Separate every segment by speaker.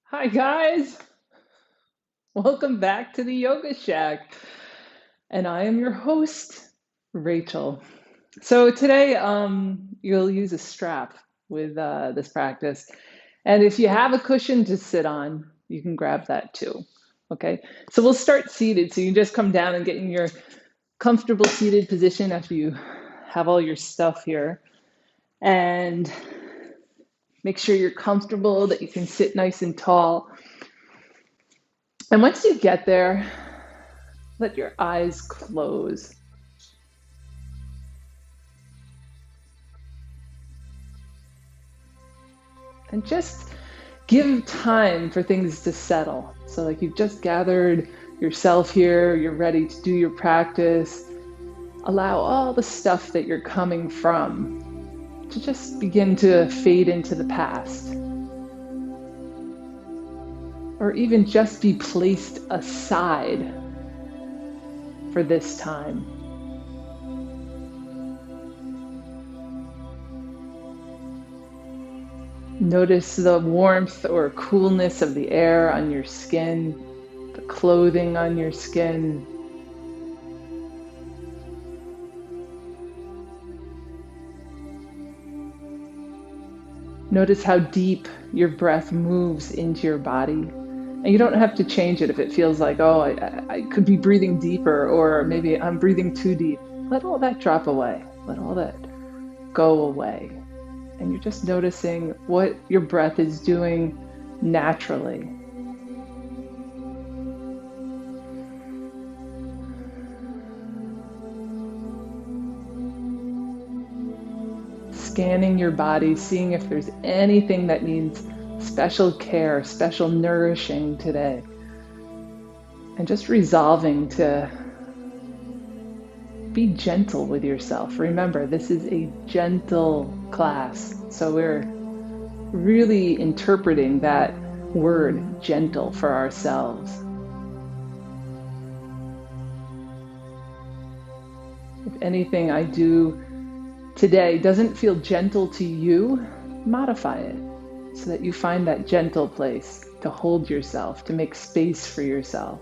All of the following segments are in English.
Speaker 1: Hi guys, welcome back to the Yoga Shack. And I am your host, Rachel. So today you'll use a strap with this practice. And if you have a cushion to sit on, you can grab that too. Okay, so we'll start seated. So you just come down and get in your comfortable seated position after you have all your stuff here. And make sure you're comfortable, that you can sit nice and tall. And once you get there, let your eyes close. And just give time for things to settle. So, like you've just gathered yourself here, you're ready to do your practice. Allow all the stuff that you're coming from to just begin to fade into the past. Or even just be placed aside for this time. Notice the warmth or coolness of the air on your skin, the clothing on your skin. Notice how deep your breath moves into your body. And you don't have to change it if it feels like, oh, I could be breathing deeper, or maybe I'm breathing too deep. Let all that drop away. Let all that go away. And you're just noticing what your breath is doing naturally. Scanning your body, seeing if there's anything that needs special care, special nourishing today. And just resolving to be gentle with yourself. Remember, this is a gentle class. So we're really interpreting that word gentle for ourselves. If anything I do today doesn't feel gentle to you, modify it so that you find that gentle place to hold yourself, to make space for yourself.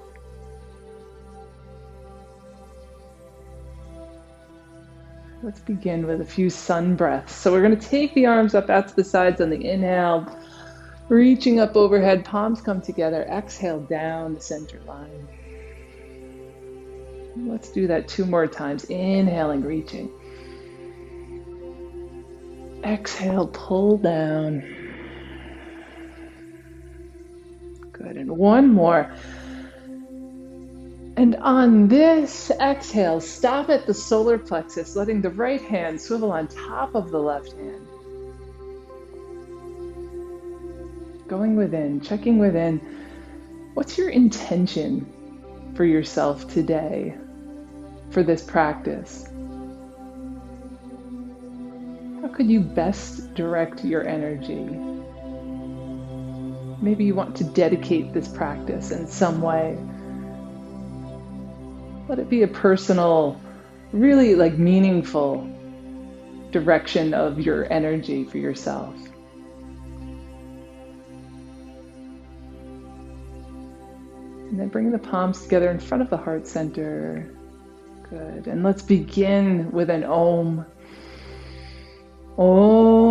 Speaker 1: Let's begin with a few sun breaths. So we're going to take the arms up out to the sides on the inhale, reaching up overhead, palms come together. Exhale down the center line. Let's do that 2 more times. Inhaling, reaching. Exhale, pull down. Good, and 1 more. And on this exhale, stop at the solar plexus, letting the right hand swivel on top of the left hand. Going within, checking within. What's your intention for yourself today, for this practice? How could you best direct your energy? Maybe you want to dedicate this practice in some way. Let it be a personal, really meaningful direction of your energy for yourself. And then bring the palms together in front of the heart center. Good. And let's begin with an Om. Om.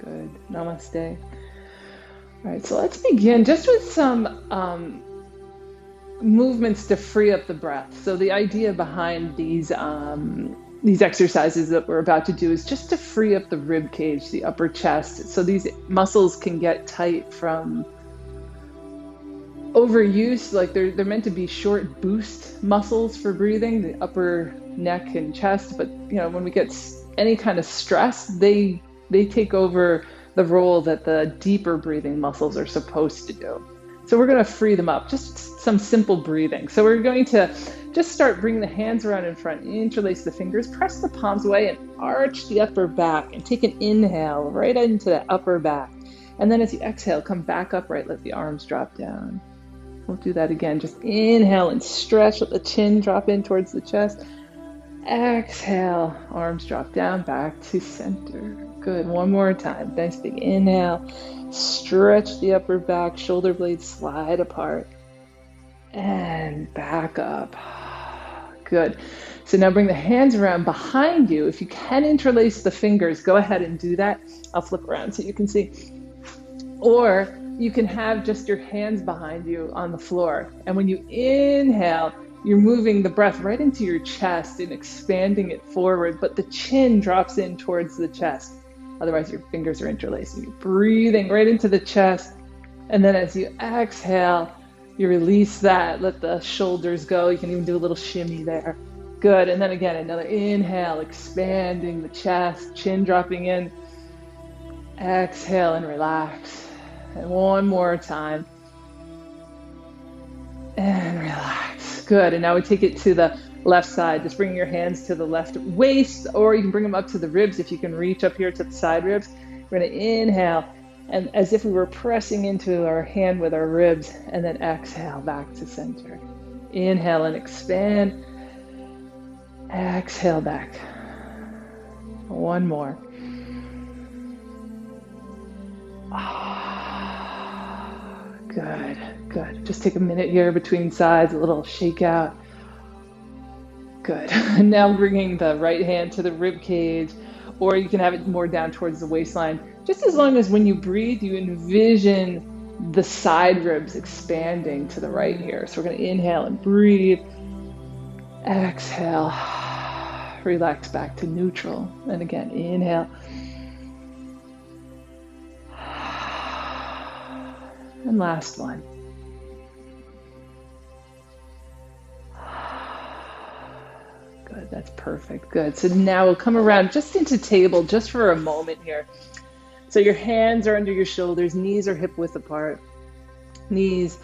Speaker 1: Good. Namaste. All right, so let's begin just with some movements to free up the breath. So the idea behind these exercises that we're about to do is just to free up the rib cage, the upper chest. So these muscles can get tight from overuse. Like they're meant to be short boost muscles for breathing, the upper neck and chest. But when we get any kind of stress, they take over the role that the deeper breathing muscles are supposed to do. So we're going to free them up, just some simple breathing. So we're going to just start bringing the hands around in front, interlace the fingers, press the palms away and arch the upper back and take an inhale right into the upper back. And then as you exhale, come back upright, let the arms drop down. We'll do that again. Just inhale and stretch. Let the chin drop in towards the chest. Exhale, arms drop down, back to center. Good, one more time. Nice big inhale. Stretch the upper back, shoulder blades slide apart. And back up. Good. So now bring the hands around behind you. If you can interlace the fingers, go ahead and do that. I'll flip around so you can see. Or you can have just your hands behind you on the floor. And when you inhale, you're moving the breath right into your chest and expanding it forward, but the chin drops in towards the chest. Otherwise, your fingers are interlacing. You're breathing right into the chest. And then as you exhale, you release that, let the shoulders go. You can even do a little shimmy there. Good, and then again, another inhale, expanding the chest, chin dropping in. Exhale and relax. And one more time. And relax. Good, and now we take it to the left side. Just bring your hands to the left waist, or you can bring them up to the ribs if you can reach up here to the side ribs. We're gonna inhale. And as if we were pressing into our hand with our ribs, and then exhale back to center. Inhale and expand. Exhale back. One more. Good, good. Just take a minute here between sides, a little shake out. Good. And now bringing the right hand to the rib cage, or you can have it more down towards the waistline. Just as long as when you breathe, you envision the side ribs expanding to the right here. So we're going to inhale and breathe. Exhale. Relax back to neutral. And again, inhale. And last one. Good, that's perfect. Good. So now we'll come around just into table just for a moment here. So your hands are under your shoulders, knees are hip width apart. Knees,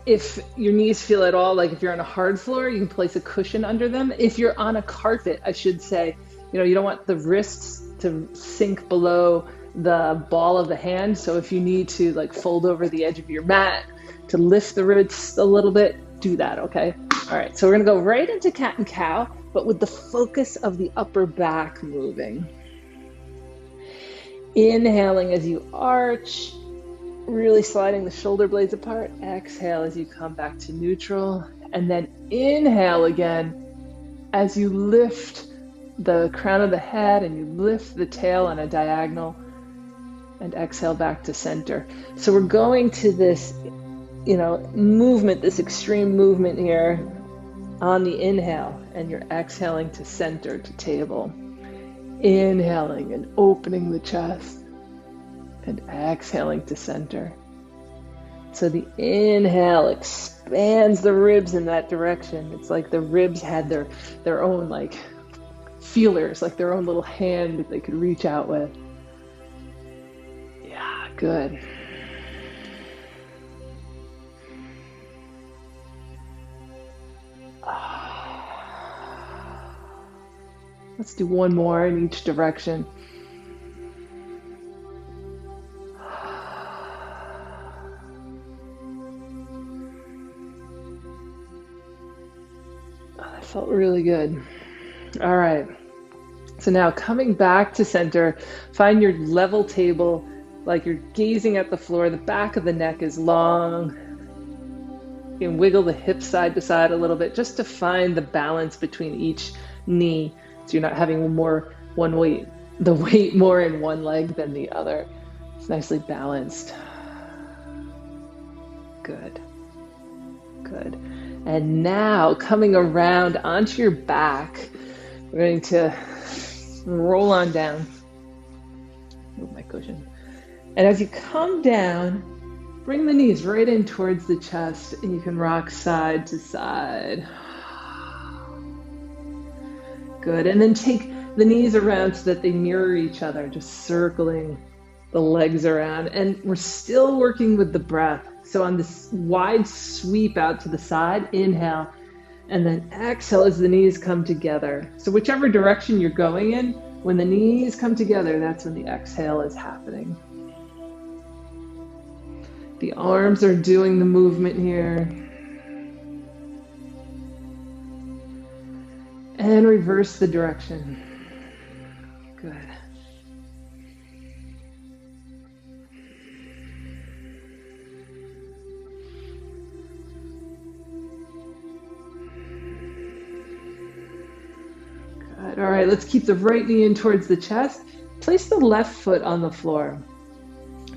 Speaker 1: if your knees feel at all, like if you're on a hard floor, you can place a cushion under them. If you're on a carpet, I should say, you don't want the wrists to sink below the ball of the hand. So if you need to like fold over the edge of your mat to lift the wrists a little bit, do that, okay? All right, so we're gonna go right into cat and cow, but with the focus of the upper back moving. Inhaling as you arch, really sliding the shoulder blades apart. Exhale as you come back to neutral. And then inhale again as you lift the crown of the head and you lift the tail on a diagonal. And exhale back to center. So we're going to this, movement, this extreme movement here on the inhale. And you're exhaling to center, to table. Inhaling and opening the chest and exhaling to center. So the inhale expands the ribs in that direction. It's like the ribs had their own like feelers, like their own little hand that they could reach out with. Yeah, good. Let's do one more in each direction. That felt really good. All right. So now coming back to center, find your level table, like you're gazing at the floor. The back of the neck is long. You can wiggle the hips side to side a little bit just to find the balance between each knee. So you're not having the weight more in one leg than the other. It's nicely balanced. Good. Good. And now coming around onto your back, we're going to roll on down. Move my cushion. And as you come down, bring the knees right in towards the chest and you can rock side to side. Good, and then take the knees around so that they mirror each other, just circling the legs around. And we're still working with the breath. So on this wide sweep out to the side, inhale, and then exhale as the knees come together. So whichever direction you're going in, when the knees come together, that's when the exhale is happening. The arms are doing the movement here. And reverse the direction. Good. Good. All right, let's keep the right knee in towards the chest. Place the left foot on the floor.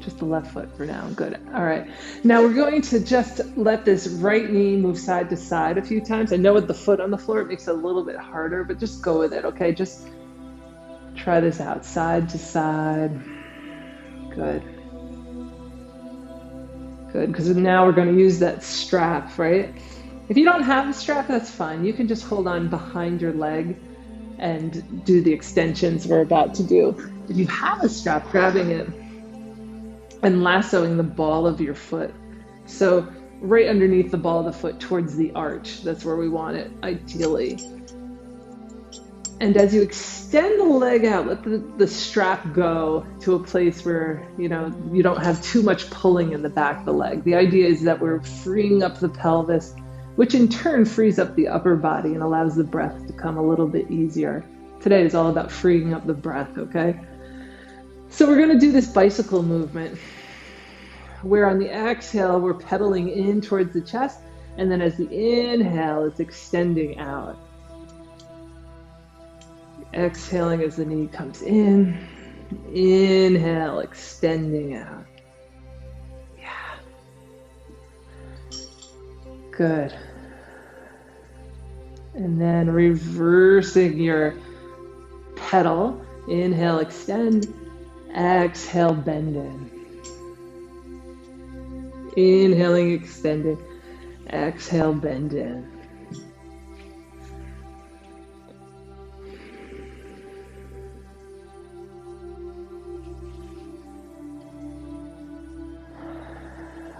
Speaker 1: Just the left foot for now. Good. All right. Now we're going to just let this right knee move side to side a few times. I know with the foot on the floor, it makes it a little bit harder, but just go with it, okay? Just try this out. Side to side. Good. Good, because now we're going to use that strap, right? If you don't have a strap, that's fine. You can just hold on behind your leg and do the extensions we're about to do. If you have a strap, grabbing it and lassoing the ball of your foot. So right underneath the ball of the foot towards the arch. That's where we want it, ideally. And as you extend the leg out, let the strap go to a place where, you don't have too much pulling in the back of the leg. The idea is that we're freeing up the pelvis, which in turn frees up the upper body and allows the breath to come a little bit easier. Today is all about freeing up the breath, okay? So we're going to do this bicycle movement where on the exhale, we're pedaling in towards the chest, and then as the inhale, it's extending out. Exhaling as the knee comes in. Inhale, extending out. Yeah. Good. And then reversing your pedal. Inhale, extend. Exhale, bend in. Inhaling, extending. Exhale, bend in.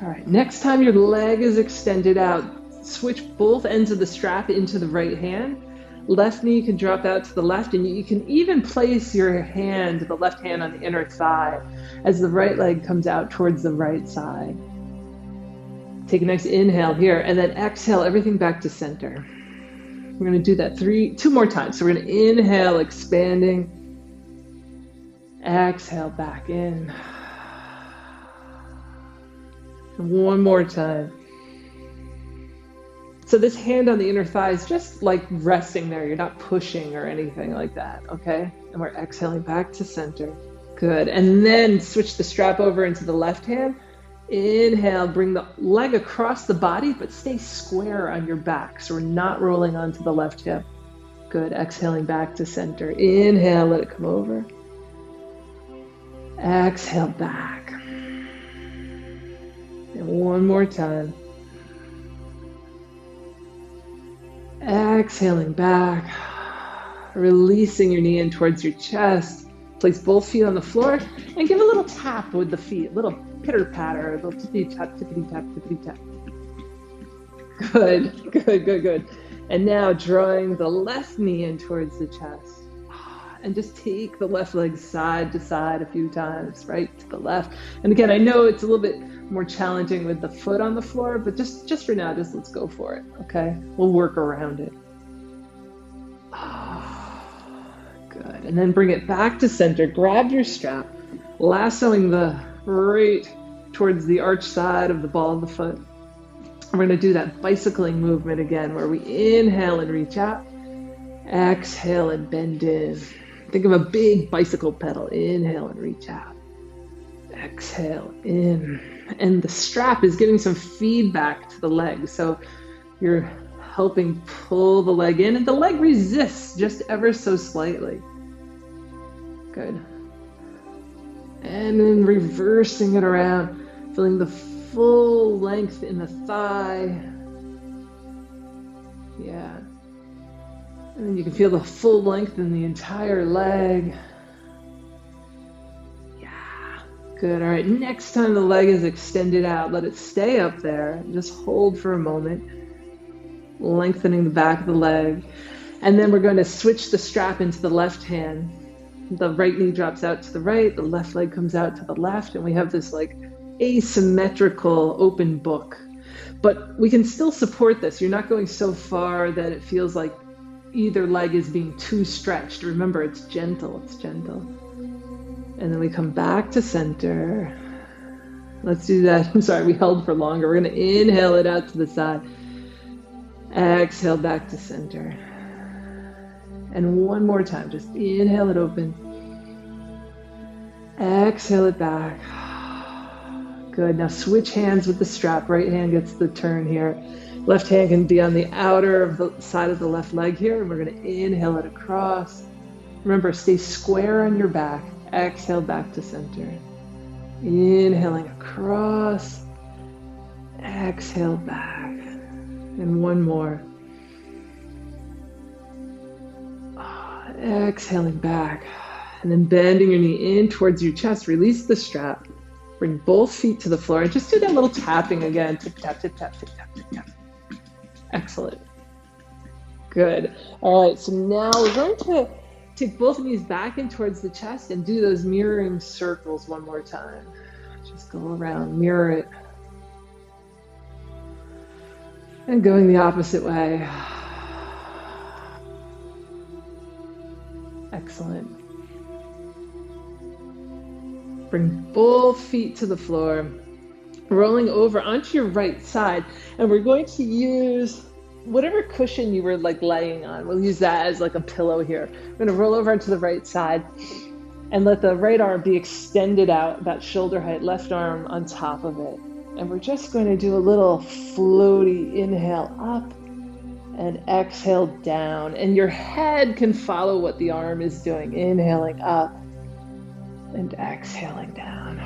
Speaker 1: All right, next time your leg is extended out, switch both ends of the strap into the right hand. Left knee can drop out to the left, and you can even place your hand, the left hand, on the inner thigh as the right leg comes out towards the right side. Take a nice inhale here, and then exhale everything back to center. We're going to do that two more times. So we're going to inhale, expanding. Exhale back in. And one more time. So this hand on the inner thigh is just like resting there. You're not pushing or anything like that, okay? And we're exhaling back to center. Good. And then switch the strap over into the left hand. Inhale, bring the leg across the body, but stay square on your back. So we're not rolling onto the left hip. Good. Exhaling back to center. Inhale, let it come over. Exhale back. And one more time. Exhaling back. Releasing your knee in towards your chest. Place both feet on the floor and give a little tap with the feet. Little pitter patter, a little tippity tap, tippity tap, tippity tap. Good, good, good, good. And now drawing the left knee in towards the chest. And just take the left leg side to side a few times, right to the left. And again, I know it's a little bit more challenging with the foot on the floor, but just for now, just let's go for it, okay? We'll work around it. Good, and then bring it back to center. Grab your strap, lassoing the right towards the arch side of the ball of the foot. We're going to do that bicycling movement again, where we inhale and reach out, exhale and bend in. Think of a big bicycle pedal. Inhale and reach out. Exhale in. And the strap is giving some feedback to the leg. So you're helping pull the leg in, and the leg resists just ever so slightly. Good. And then reversing it around, feeling the full length in the thigh. Yeah. And then you can feel the full length in the entire leg. Yeah, good. All right, next time the leg is extended out, let it stay up there. Just hold for a moment, lengthening the back of the leg. And then we're going to switch the strap into the left hand. The right knee drops out to the right, the left leg comes out to the left, and we have this like asymmetrical open book. But we can still support this. You're not going so far that it feels like either leg is being too stretched. Remember, it's gentle, it's gentle. And then we come back to center. Let's do that. I'm sorry, we held for longer. We're going to inhale it out to the side. Exhale back to center. And one more time, just inhale it open. Exhale it back. Good. Now switch hands with the strap. Right hand gets the turn here. Left hand can be on the outer of the side of the left leg here. And we're going to inhale it across. Remember, stay square on your back. Exhale back to center. Inhaling across. Exhale back. And one more. Exhaling back. And then bending your knee in towards your chest. Release the strap. Bring both feet to the floor and just do that little tapping again. Tip, tap, tip, tap, tip, tap, tip, tap. Excellent. Good. All right, so now we're going to take both knees back in towards the chest and do those mirroring circles one more time. Just go around, mirror it. And going the opposite way. Excellent. Bring both feet to the floor, rolling over onto your right side. And we're going to use whatever cushion you were like laying on. We'll use that as like a pillow here. We're going to roll over onto the right side and let the right arm be extended out about shoulder height, left arm on top of it. And we're just going to do a little floaty inhale up and exhale down. And your head can follow what the arm is doing. Inhaling up and exhaling down.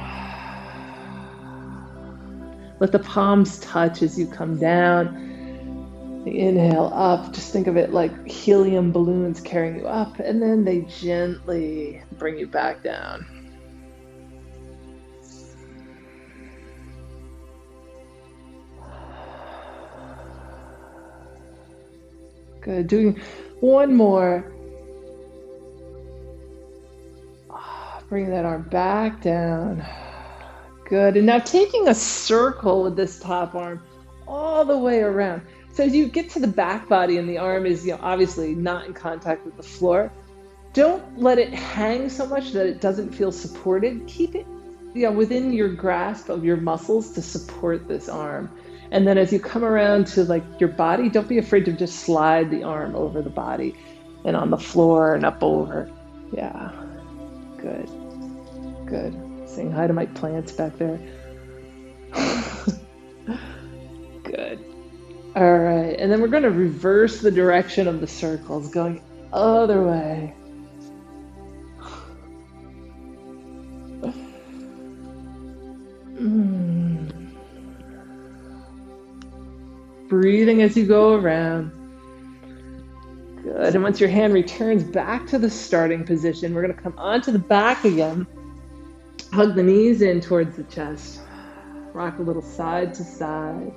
Speaker 1: Let the palms touch as you come down. The inhale up, just think of it like helium balloons carrying you up, and then they gently bring you back down. Good, doing one more. Bring that arm back down. Good. And now taking a circle with this top arm all the way around. So as you get to the back body and the arm is, obviously not in contact with the floor, don't let it hang so much that it doesn't feel supported. Keep it, within your grasp of your muscles to support this arm. And then as you come around to like your body, don't be afraid to just slide the arm over the body and on the floor and up over. Yeah. Good. Good. Saying hi to my plants back there. Good. All right. And then we're going to reverse the direction of the circles, going other way. Breathing as you go around. Good. And once your hand returns back to the starting position, we're going to come onto the back again. Hug the knees in towards the chest. Rock a little side to side.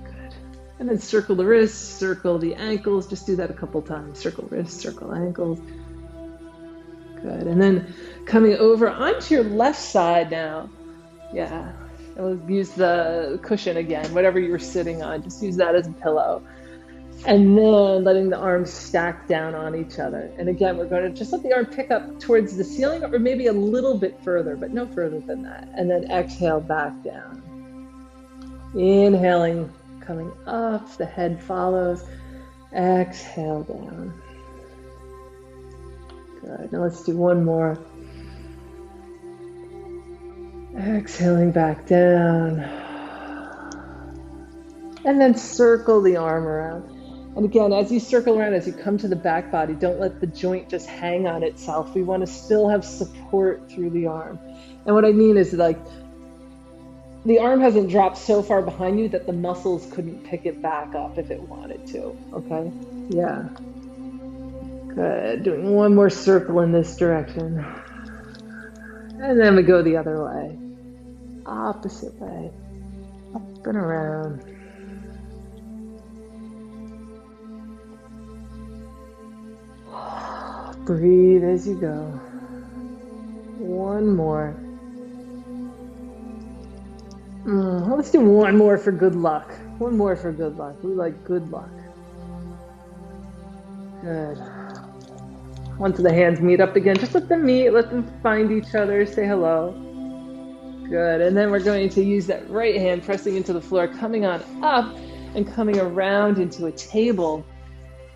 Speaker 1: Good. And then circle the wrists, circle the ankles. Just do that a couple times. Circle wrists, circle ankles. Good. And then coming over onto your left side now. Yeah. And we'll use the cushion again, whatever you were sitting on. Just use that as a pillow. And then letting the arms stack down on each other. And again, we're going to just let the arm pick up towards the ceiling or maybe a little bit further, but no further than that. And then exhale back down. Inhaling, coming up, the head follows. Exhale down. Good. Now let's do one more. Exhaling back down. And then circle the arm around. And again, as you circle around, as you come to the back body, don't let the joint just hang on itself. We want to still have support through the arm. And what I mean is like, the arm hasn't dropped so far behind you that the muscles couldn't pick it back up if it wanted to, okay? Yeah. Good, doing one more circle in this direction. And then we go the other way. Opposite way. Up and around. Breathe as you go. One more. Let's do one more for good luck. One more for good luck. We like good luck. Good. Once the hands meet up again, just let them meet, let them find each other, say hello. Good. And then we're going to use that right hand pressing into the floor, coming on up and coming around into a table.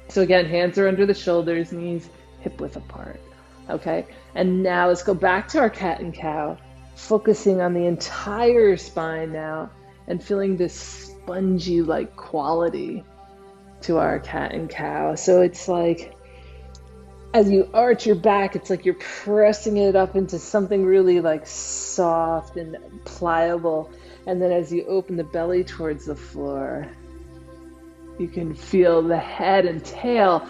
Speaker 1: So again, hands are under the shoulders, knees hip width apart. Okay. And now let's go back to our cat and cow, focusing on the entire spine now and feeling this spongy-like quality to our cat and cow. So it's like, as you arch your back, it's like you're pressing it up into something really like soft and pliable. And then as you open the belly towards the floor, you can feel the head and tail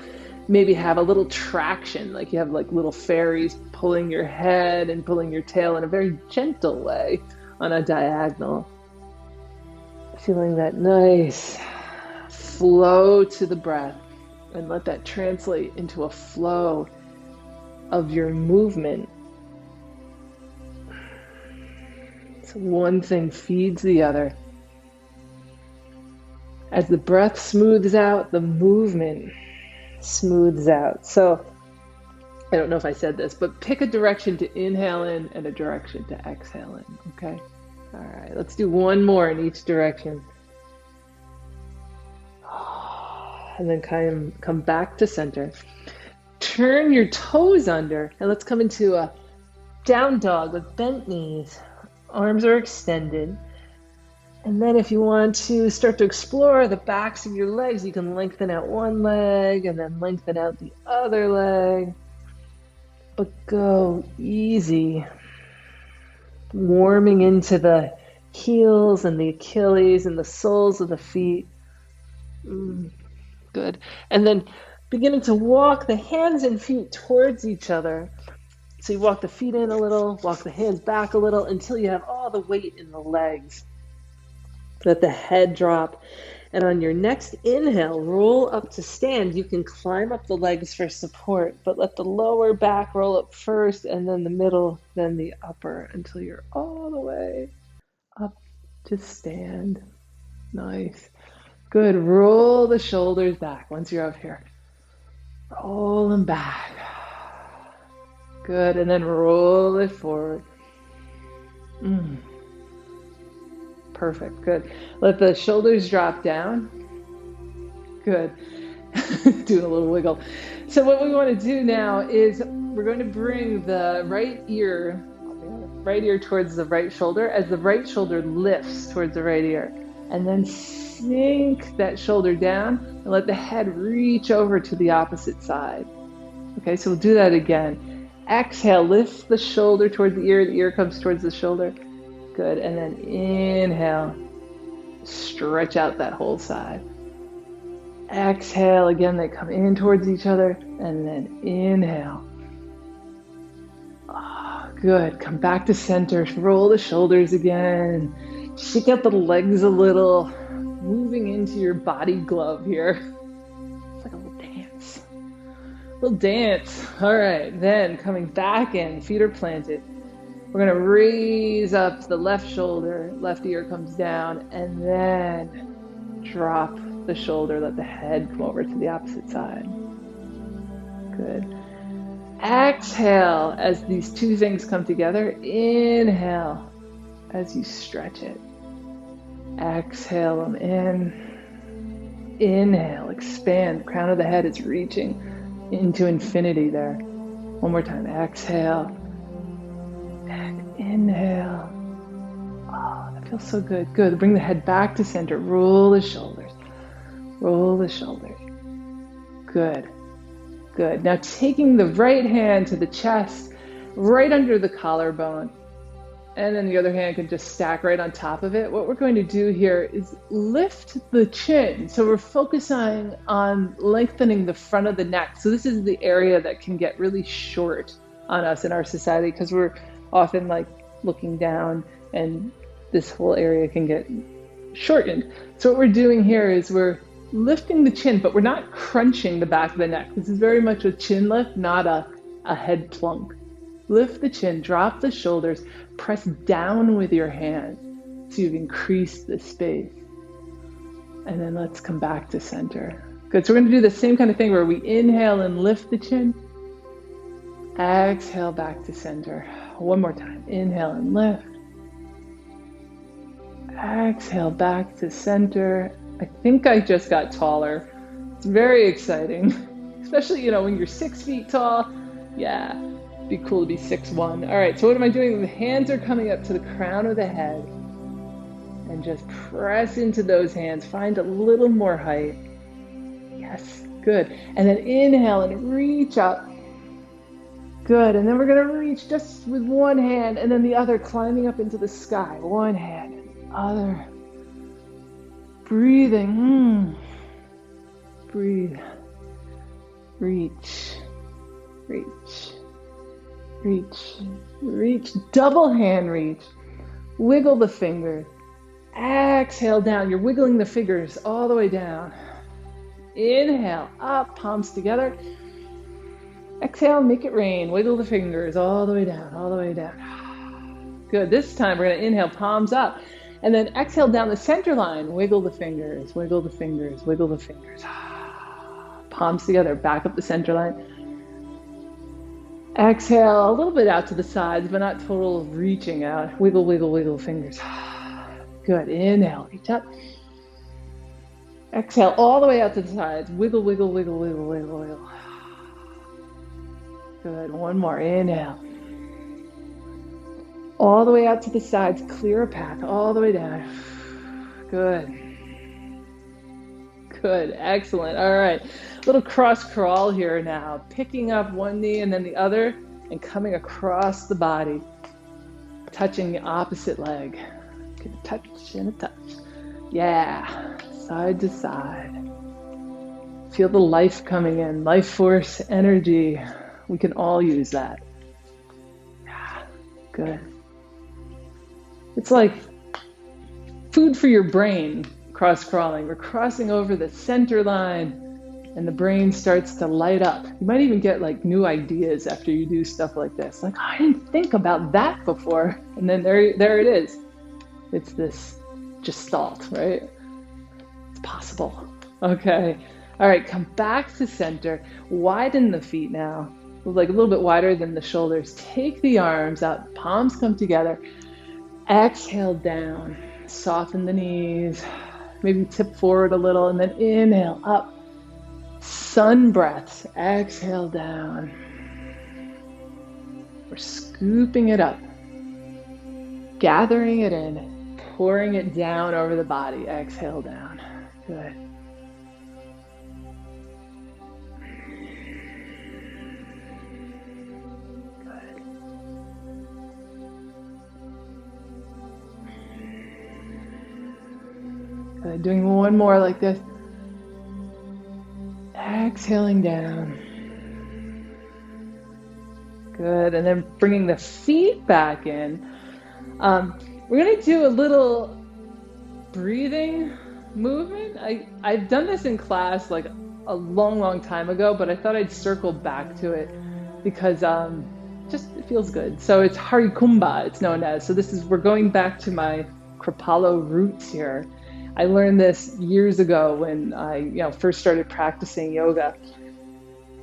Speaker 1: maybe have a little traction, like you have like little fairies pulling your head and pulling your tail in a very gentle way on a diagonal. Feeling that nice flow to the breath, and let that translate into a flow of your movement. So one thing feeds the other. As the breath smooths out, the movement smooths out. So I don't know if I said this, but pick a direction to inhale in and a direction to exhale in, okay? All right, let's do one more in each direction. And then come back to center. Turn your toes under, and let's come into a down dog with bent knees. Arms are extended. And then if you want to start to explore the backs of your legs, you can lengthen out one leg and then lengthen out the other leg. But go easy, warming into the heels and the Achilles and the soles of the feet. Good. And then beginning to walk the hands and feet towards each other. So you walk the feet in a little, walk the hands back a little until you have all the weight in the legs. Let the head drop. And on your next inhale, roll up to stand. You can climb up the legs for support, but let the lower back roll up first, and then the middle, then the upper, until you're all the way up to stand. Nice. Good. Roll the shoulders back once you're up here. Roll them back. Good. And then roll it forward. Perfect. Good. Let the shoulders drop down. Good. Doing a little wiggle. So what we want to do now is we're going to bring the right ear towards the right shoulder as the right shoulder lifts towards the right ear. And then sink that shoulder down and let the head reach over to the opposite side. Okay, so we'll do that again. Exhale, lift the shoulder towards the ear comes towards the shoulder. Good, and then inhale, stretch out that whole side. Exhale, again, they come in towards each other, and then inhale. Good, come back to center, roll the shoulders again. Shake out the legs a little, moving into your body glove here. It's like a little dance. Little dance. All right, then coming back in, feet are planted. We're going to raise up the left shoulder, left ear comes down, and then drop the shoulder, let the head come over to the opposite side. Good. Exhale as these two things come together. Inhale as you stretch it. Exhale them in. Inhale, expand. The crown of the head is reaching into infinity there. One more time. Exhale. And inhale. Oh, that feels so good. Good. Bring the head back to center. Roll the shoulders. Roll the shoulders. Good. Good. Now taking the right hand to the chest, right under the collarbone, and then the other hand can just stack right on top of it. What we're going to do here is lift the chin. So we're focusing on lengthening the front of the neck. So this is the area that can get really short on us in our society because we're often like looking down and this whole area can get shortened. So what we're doing here is we're lifting the chin, but we're not crunching the back of the neck. This is very much a chin lift, not a head plunk. Lift the chin, drop the shoulders, press down with your hand. So you've increased the space. And then let's come back to center. Good, so we're gonna do the same kind of thing where we inhale and lift the chin. Exhale back to center. One more time, inhale and lift. Exhale back to center. I think I just got taller. It's very exciting, especially, when you're 6 feet tall. Yeah, it'd be cool to be 6'1". All right, so what am I doing? The hands are coming up to the crown of the head, and just press into those hands. Find a little more height. Yes, good. And then inhale and reach up. Good, and then we're gonna reach just with one hand and then the other, climbing up into the sky. One hand, other. Breathing, breathe. Reach, reach, reach, reach. Double hand reach. Wiggle the fingers. Exhale down. You're wiggling the fingers all the way down. Inhale, up, palms together. Exhale, make it rain. Wiggle the fingers all the way down, all the way down. Good. This time we're going to inhale, palms up. And then exhale down the center line. Wiggle the fingers, wiggle the fingers, wiggle the fingers. Palms together, back up the center line. Exhale, a little bit out to the sides, but not total reaching out. Wiggle, wiggle, wiggle fingers. Good. Inhale, reach up. Exhale, all the way out to the sides. Wiggle, wiggle, wiggle, wiggle, wiggle, wiggle. Good. One more. Inhale. All the way out to the sides. Clear a path all the way down. Good. Good. Excellent. All right. Little cross crawl here now. Picking up one knee and then the other and coming across the body. Touching the opposite leg. Get a touch and a touch. Yeah. Side to side. Feel the life coming in. Life force, energy. We can all use that. Yeah. Good. It's like food for your brain, cross crawling. We're crossing over the center line and the brain starts to light up. You might even get like new ideas after you do stuff like this. Like, oh, I didn't think about that before. And then there it is. It's this gestalt, right? It's possible. Okay. All right, come back to center. Widen the feet now. Like a little bit wider than the shoulders. Take the arms up, palms come together. Exhale down, soften the knees, maybe tip forward a little, and then inhale up. Sun breaths, exhale down. We're scooping it up, gathering it in, pouring it down over the body. Exhale down. Good. Doing one more like this. Exhaling down. Good. And then bringing the feet back in. We're going to do a little breathing movement. I've done this in class like a long, long time ago, but I thought I'd circle back to it because just it feels good. So it's Harikumba, it's known as. So we're going back to my Kripalu roots here. I learned this years ago when I first started practicing yoga.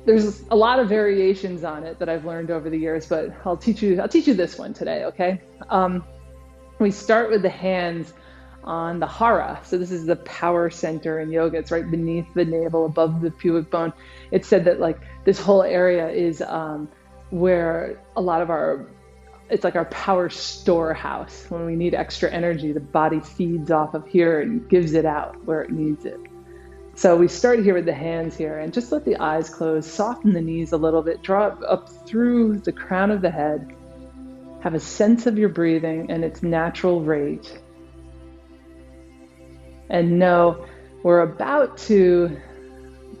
Speaker 1: There's a lot of variations on it that I've learned over the years, but I'll teach you this one today, okay? We start with the hands on the hara. So this is the power center in yoga. It's right beneath the navel, above the pubic bone. It's said that like this whole area is where a lot of it's like our power storehouse. When we need extra energy, the body feeds off of here and gives it out where it needs it. So we start here with the hands here and just let the eyes close, soften the knees a little bit, draw up through the crown of the head. Have a sense of your breathing and its natural rate. And know we're about to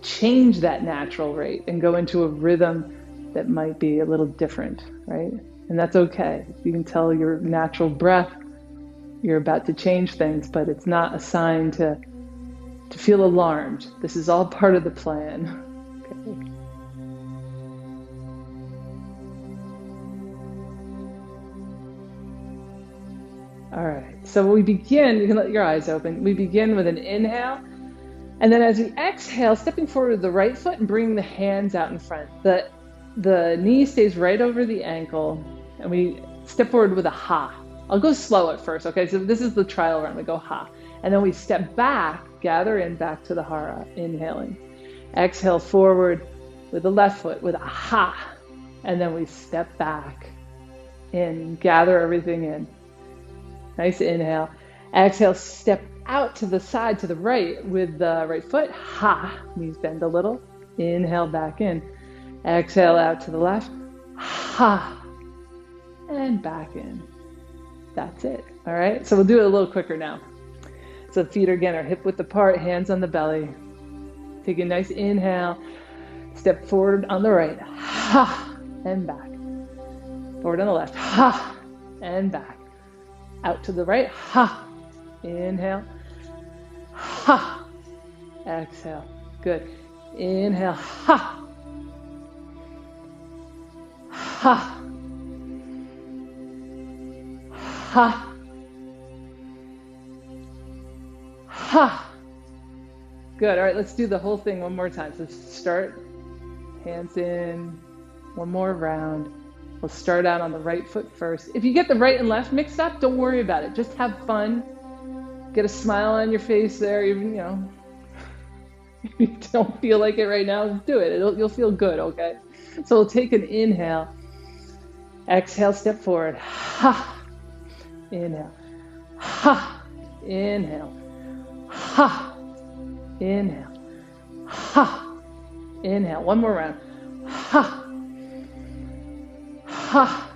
Speaker 1: change that natural rate and go into a rhythm that might be a little different, right? And that's okay. You can tell your natural breath, you're about to change things, but it's not a sign to feel alarmed. This is all part of the plan. Okay. All right, so we begin, you can let your eyes open. We begin with an inhale, and then as we exhale, stepping forward with the right foot and bringing the hands out in front. The knee stays right over the ankle, and we step forward with a ha. I'll go slow at first, okay? So this is the trial run. We go ha. And then we step back, gather in back to the hara, inhaling. Exhale forward with the left foot with a ha. And then we step back in, gather everything in. Nice inhale. Exhale, step out to the side, to the right with the right foot. Ha. Knees bend a little. Inhale back in. Exhale out to the left. Ha. And back in. That's it. All right. So we'll do it a little quicker now. So the feet again are hip width apart, hands on the belly. Take a nice inhale. Step forward on the right. Ha. And back. Forward on the left. Ha. And back. Out to the right. Ha. Inhale. Ha. Exhale. Good. Inhale. Ha. Ha. Ha. Ha. Good. All right, let's do the whole thing one more time. So start, hands in, one more round. We'll start out on the right foot first. If you get the right and left mixed up, don't worry about it. Just have fun. Get a smile on your face there. Even, if you don't feel like it right now, do it. You'll feel good, okay? So we'll take an inhale. Exhale, step forward. Ha. Inhale. Ha. Inhale. Ha. Inhale. Ha. Inhale. One more round. Ha. Ha.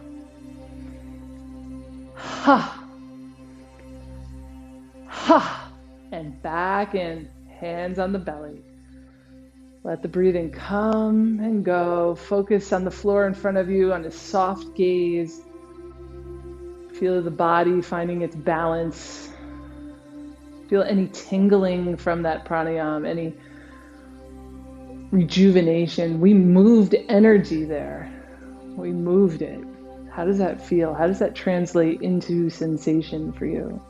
Speaker 1: Ha. Ha. And back in. Hands on the belly. Let the breathing come and go. Focus on the floor in front of you, on a soft gaze. Feel the body finding its balance. Feel any tingling from that pranayama, any rejuvenation. We moved energy there. We moved it. How does that feel? How does that translate into sensation for you?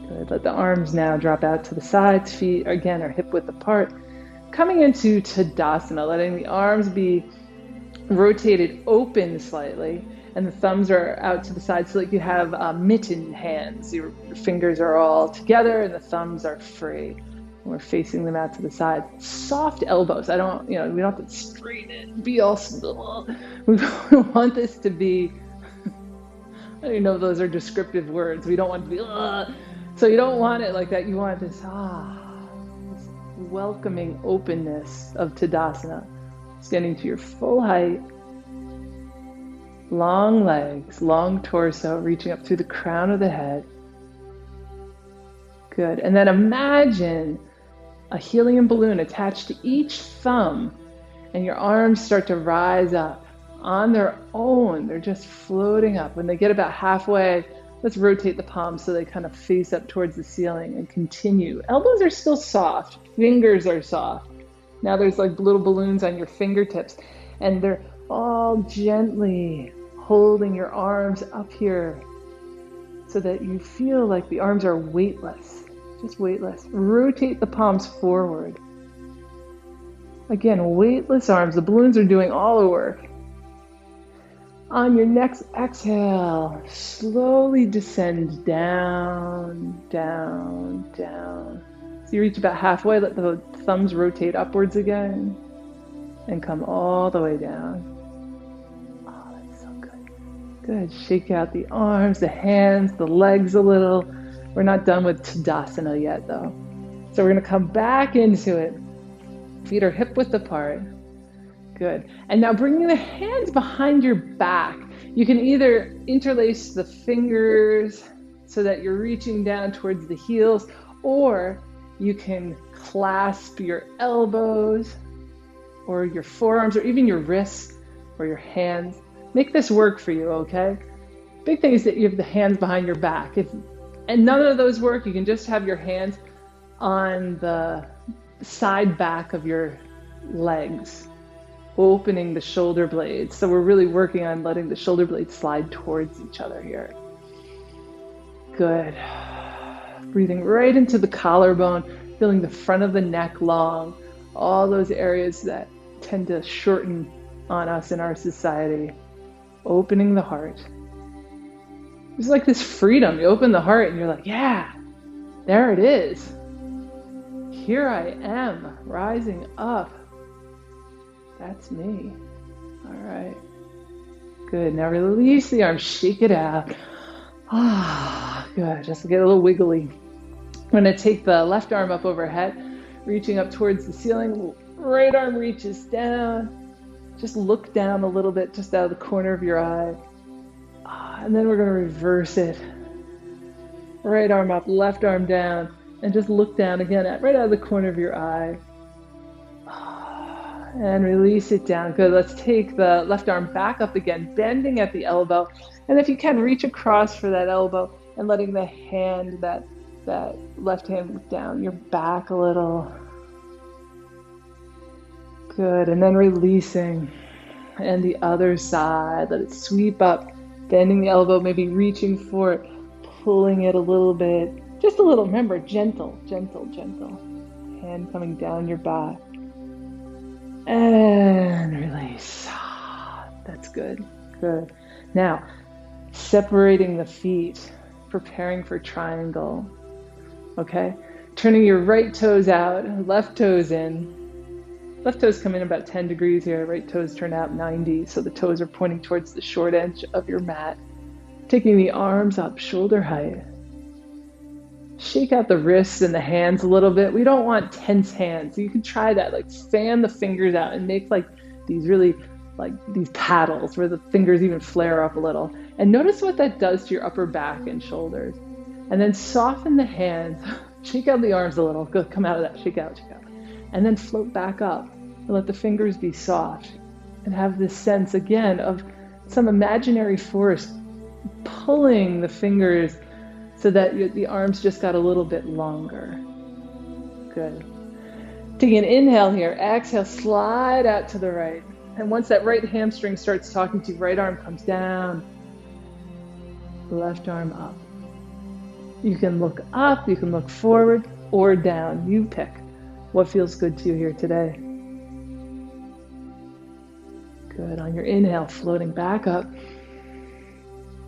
Speaker 1: Good. Let the arms now drop out to the sides. Feet, again, are hip width apart. Coming into Tadasana, letting the arms be rotated open slightly, and the thumbs are out to the side so that you have mitten hands. Your fingers are all together and the thumbs are free. And we're facing them out to the side. Soft elbows. We don't have to straighten it, be all still. We want this to be, I don't even know if those are descriptive words. We don't want to be, so you don't want it like that. You want this welcoming openness of Tadasana. Standing to your full height, long legs, long torso, reaching up through the crown of the head. Good. And then imagine a helium balloon attached to each thumb, and your arms start to rise up on their own. They're just floating up. When they get about halfway, let's rotate the palms so they kind of face up towards the ceiling and continue. Elbows are still soft. Fingers are soft. Now there's like little balloons on your fingertips, and they're all gently holding your arms up here so that you feel like the arms are weightless, just weightless. Rotate the palms forward. Again, weightless arms. The balloons are doing all the work. On your next exhale, slowly descend down, down, down. So you reach about halfway, let the thumbs rotate upwards again, and come all the way down. Oh, that's so good. Good. Shake out the arms, the hands, the legs a little. We're not done with Tadasana yet, though. So we're going to come back into it. Feet are hip width apart. Good. And now bringing the hands behind your back. You can either interlace the fingers so that you're reaching down towards the heels, or you can clasp your elbows or your forearms or even your wrists or your hands. Make this work for you, okay? Big thing is that you have the hands behind your back. And none of those work, you can just have your hands on the side back of your legs opening the shoulder blades. So we're really working on letting the shoulder blades slide towards each other here. Good. Breathing right into the collarbone, feeling the front of the neck long, all those areas that tend to shorten on us in our society. Opening the heart. It's like this freedom. You open the heart and you're like, yeah, there it is. Here I am, rising up. That's me. All right. Good. Now release the arms, shake it out. Good. Just get a little wiggly. I'm going to take the left arm up overhead, reaching up towards the ceiling. Right arm reaches down. Just look down a little bit, just out of the corner of your eye. And then we're going to reverse it. Right arm up, left arm down, and just look down again, right out of the corner of your eye. And release it down. Good. Let's take the left arm back up again, bending at the elbow. And if you can, reach across for that elbow and letting the hand, that left hand down your back a little. Good. And then releasing. And the other side. Let it sweep up, bending the elbow, maybe reaching for it, pulling it a little bit. Just a little. Remember, gentle, gentle, gentle. Hand coming down your back. And release. That's good. Good. Now, separating the feet, preparing for triangle. Okay? Turning your right toes out, left toes in. Left toes come in about 10 degrees here. Right toes turn out 90. So the toes are pointing towards the short edge of your mat. Taking the arms up, shoulder height. Shake out the wrists and the hands a little bit. We don't want tense hands. You can try that, like fan the fingers out and make like these really, like these paddles where the fingers even flare up a little. And notice what that does to your upper back and shoulders. And then soften the hands. Shake out the arms a little. Go, come out of that. Shake out, shake out. And then float back up and let the fingers be soft. And have this sense again of some imaginary force pulling the fingers so that the arms just got a little bit longer. Good. Taking an inhale here, exhale, slide out to the right. And once that right hamstring starts talking to you, right arm comes down, left arm up. You can look up, you can look forward or down. You pick what feels good to you here today. Good. On your inhale, floating back up.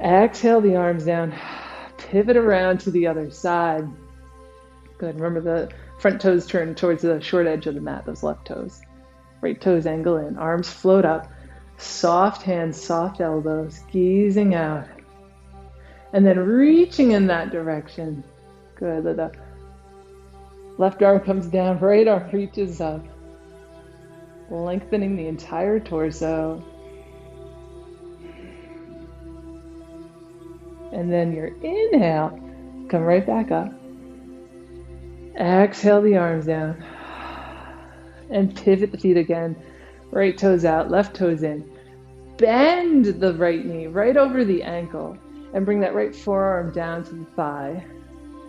Speaker 1: Exhale the arms down. Pivot around to the other side. Good. Remember the front toes turn towards the short edge of the mat, those left toes. Right toes angle in. Arms float up. Soft hands, soft elbows, gazing out. And then reaching in that direction. Good. The left arm comes down, right arm reaches up. Lengthening the entire torso. And then your inhale, come right back up. Exhale the arms down. And pivot the feet again. Right toes out, left toes in. Bend the right knee right over the ankle. And bring that right forearm down to the thigh.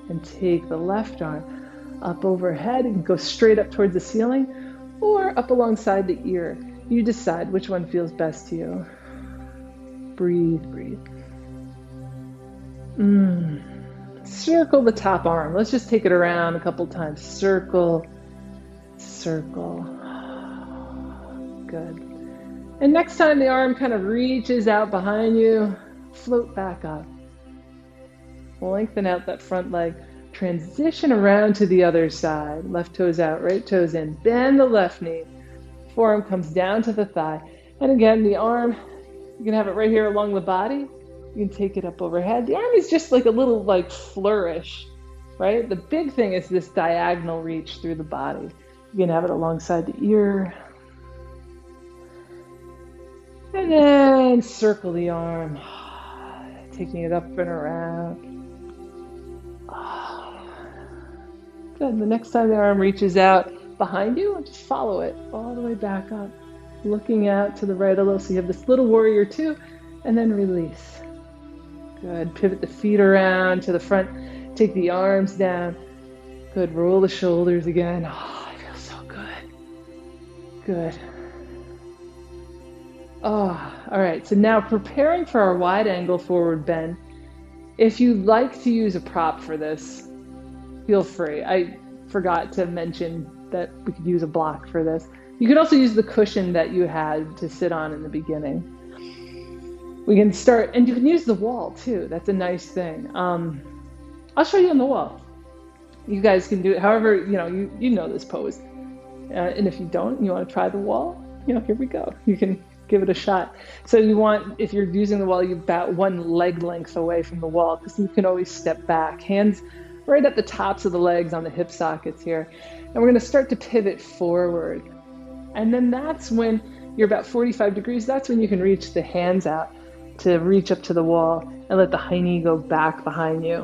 Speaker 1: And take the left arm up overhead and go straight up towards the ceiling or up alongside the ear. You decide which one feels best to you. Breathe, breathe. Circle the top arm. Let's just take it around a couple times. Circle, circle. Good. And next time the arm kind of reaches out behind you, float back up. Lengthen out that front leg. Transition around to the other side. Left toes out, right toes in. Bend the left knee. Forearm comes down to the thigh. And again, the arm, you can have it right here along the body. You can take it up overhead. The arm is just like a little like flourish, right? The big thing is this diagonal reach through the body. You can have it alongside the ear. And then circle the arm, taking it up and around. Good. The next time the arm reaches out behind you, just follow it all the way back up, looking out to the right a little. So you have this little warrior two, and then release. Good. Pivot the feet around to the front. Take the arms down. Good. Roll the shoulders again. Oh, I feel so good. Good. Oh, all right. So now preparing for our wide angle forward bend. If you'd like to use a prop for this, feel free. I forgot to mention that we could use a block for this. You could also use the cushion that you had to sit on in the beginning. We can start, and you can use the wall too. That's a nice thing. I'll show you on the wall. You guys can do it however, you know this pose. And if you don't, you want to try the wall, here we go. You can give it a shot. So if you're using the wall, you're about one leg length away from the wall, because you can always step back. Hands right at the tops of the legs on the hip sockets here. And we're going to start to pivot forward. And then that's when you're about 45 degrees. That's when you can reach the hands out to reach up to the wall and let the high knee go back behind you.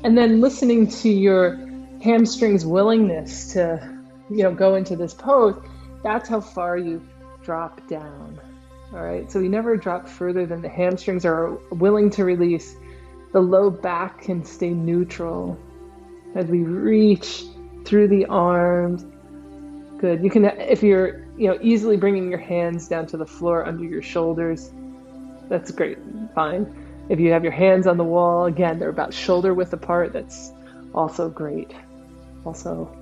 Speaker 1: And then listening to your hamstrings' willingness to, go into this pose, that's how far you drop down. All right, so we never drop further than the hamstrings are willing to release. The low back can stay neutral as we reach through the arms. Good. You can, if you're, easily bringing your hands down to the floor under your shoulders, that's great. Fine. If you have your hands on the wall, again, they're about shoulder width apart. That's also great. Also,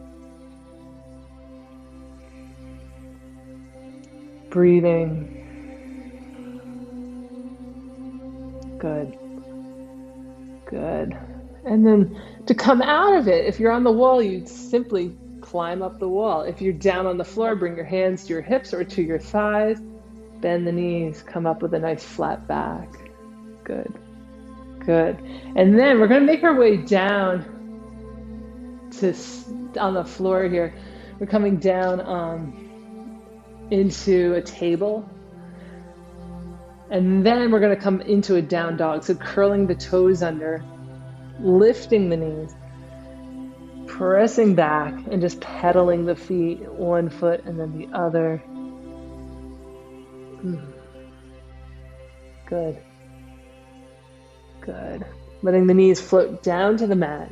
Speaker 1: breathing. Good. Good. And then to come out of it, if you're on the wall, you'd simply climb up the wall. If you're down on the floor, bring your hands to your hips or to your thighs. Bend the knees, come up with a nice flat back. Good. Good. And then we're going to make our way down on the floor here. We're coming down into a table. And then we're going to come into a down dog. So curling the toes under, lifting the knees, pressing back, and just pedaling the feet, one foot and then the other. Good. Good. Letting the knees float down to the mat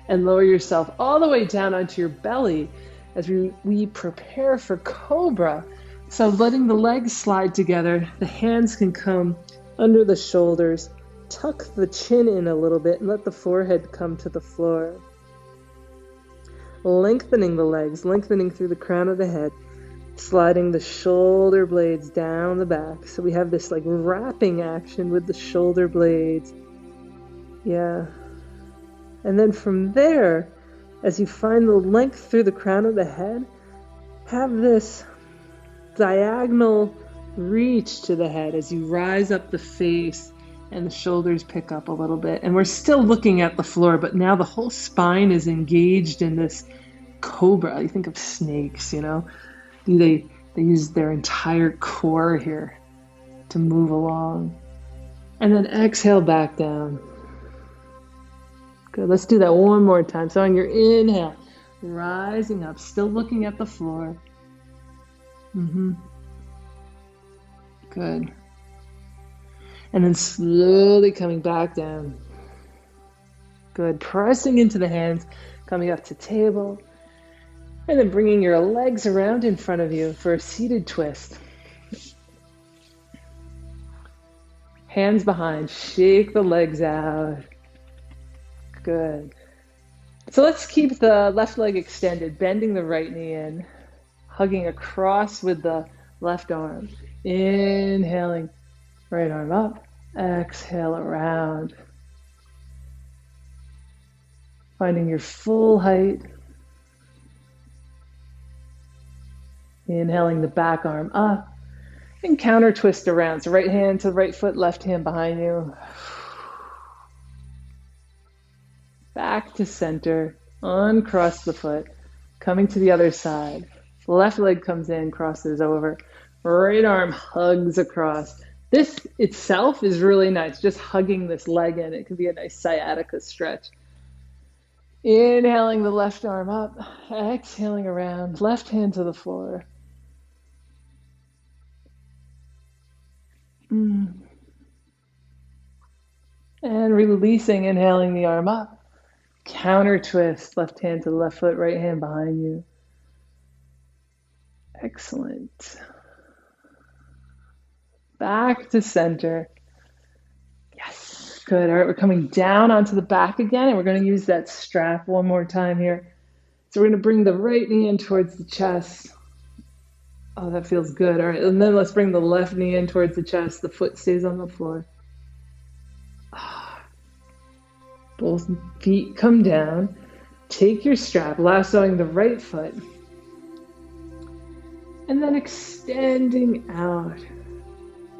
Speaker 1: and lower yourself all the way down onto your belly as we prepare for cobra. So letting the legs slide together, the hands can come under the shoulders, tuck the chin in a little bit and let the forehead come to the floor. Lengthening the legs, lengthening through the crown of the head, sliding the shoulder blades down the back. So we have this like wrapping action with the shoulder blades. Yeah. And then from there, as you find the length through the crown of the head, have this diagonal reach to the head as you rise up the face and the shoulders pick up a little bit. And we're still looking at the floor, but now the whole spine is engaged in this cobra. You think of snakes, They use their entire core here to move along. And then exhale back down. Good. Let's do that one more time. So on your inhale, rising up, still looking at the floor. Good. And then slowly coming back down. Good. Pressing into the hands, coming up to table. And then bringing your legs around in front of you for a seated twist. Hands behind, shake the legs out. Good. So let's keep the left leg extended, bending the right knee in, hugging across with the left arm. Inhaling, right arm up, exhale around. Finding your full height. Inhaling the back arm up and counter twist around. So right hand to the right foot, left hand behind you. Back to center, uncross the foot, coming to the other side. Left leg comes in, crosses over. Right arm hugs across. This itself is really nice, just hugging this leg in. It can be a nice sciatica stretch. Inhaling the left arm up, exhaling around, left hand to the floor. And releasing, inhaling the arm up. Counter twist, left hand to the left foot, right hand behind you. Excellent. Back to center. Yes, good. All right, we're coming down onto the back again, and we're going to use that strap one more time here. So we're going to bring the right knee in towards the chest. Oh, that feels good. All right, and then let's bring the left knee in towards the chest. The foot stays on the floor. Both feet come down. Take your strap, lassoing the right foot. And then extending out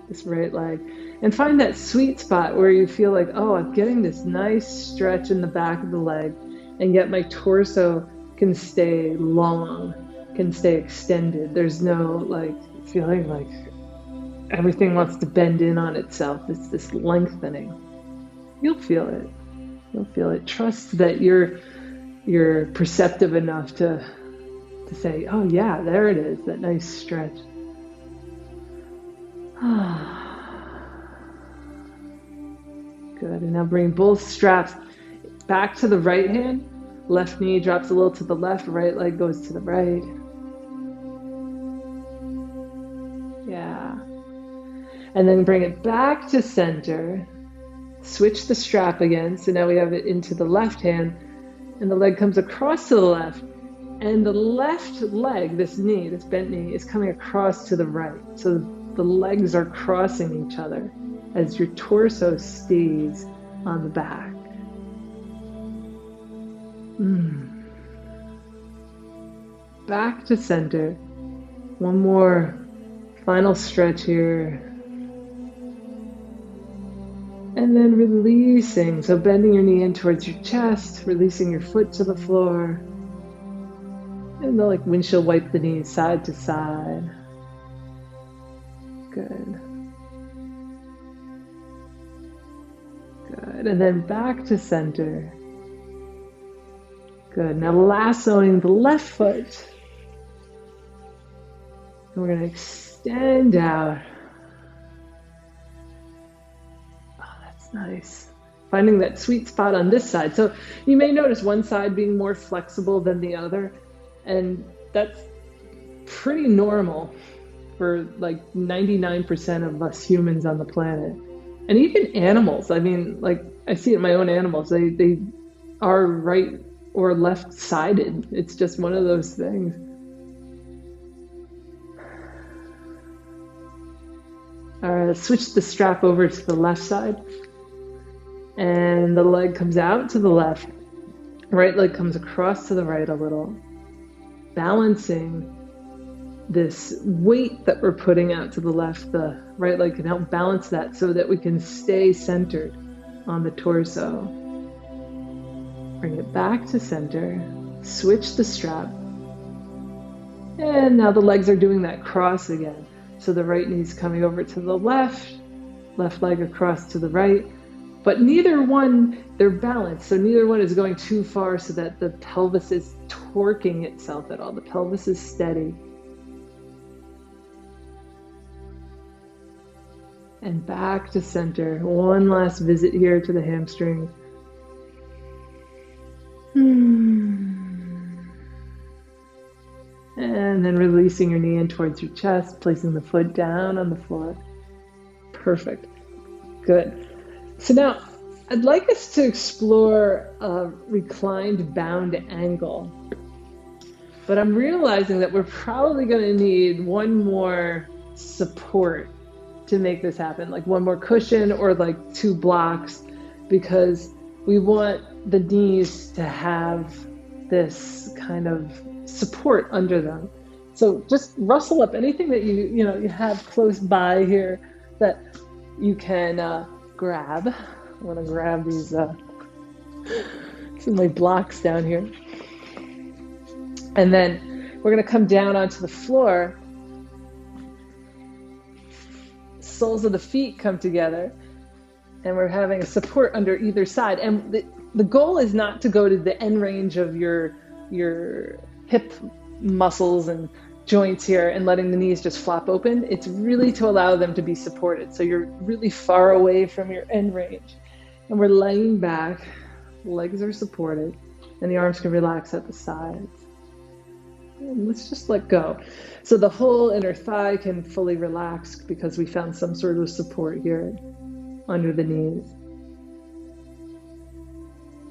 Speaker 1: this right leg. And find that sweet spot where you feel like, oh, I'm getting this nice stretch in the back of the leg, and yet my torso can stay long, can stay extended. There's no like feeling like everything wants to bend in on itself. It's this lengthening. You'll feel it. You'll feel it. Trust that you're perceptive enough to say, oh yeah, there it is, that nice stretch. Good, and now bring both straps back to the right hand. Left knee drops a little to the left, right leg goes to the right. Yeah. And then bring it back to center. Switch the strap again. So now we have it into the left hand, and the leg comes across to the left. And the left leg, this knee, this bent knee, is coming across to the right. So the legs are crossing each other as your torso stays on the back. Back to center. One more final stretch here. And then releasing. So bending your knee in towards your chest, releasing your foot to the floor. And they'll like windshield wipe the knees side to side. Good. Good. And then back to center. Good. Now lassoing the left foot. And we're going to extend out. Oh, that's nice. Finding that sweet spot on this side. So you may notice one side being more flexible than the other. And that's pretty normal for like 99% of us humans on the planet. And even animals. I mean, like I see it in my own animals. They are right or left-sided. It's just one of those things. All right, let's switch the strap over to the left side. And the leg comes out to the left. Right leg comes across to the right a little. Balancing this weight that we're putting out to the left. The right leg can help balance that so that we can stay centered on the torso. Bring it back to center. Switch the strap. And now the legs are doing that cross again. So the right knee's coming over to the left leg across to the right. But neither one, they're balanced. So neither one is going too far so that the pelvis is torquing itself at all. The pelvis is steady. And back to center. One last visit here to the hamstrings. And then releasing your knee in towards your chest, placing the foot down on the floor. Perfect. Good. So now I'd like us to explore a reclined bound angle. But I'm realizing that we're probably going to need one more support to make this happen, like one more cushion or like 2 blocks, because we want the knees to have this kind of support under them. So just rustle up anything that you have close by here that you can grab. I want to grab these some of my blocks down here. And then we're going to come down onto the floor. Soles of the feet come together, and we're having a support under either side. And the goal is not to go to the end range of your hip muscles and joints here and letting the knees just flop open. It's really to allow them to be supported. So you're really far away from your end range. And we're laying back, legs are supported, and the arms can relax at the sides. And let's just let go. So the whole inner thigh can fully relax because we found some sort of support here under the knees.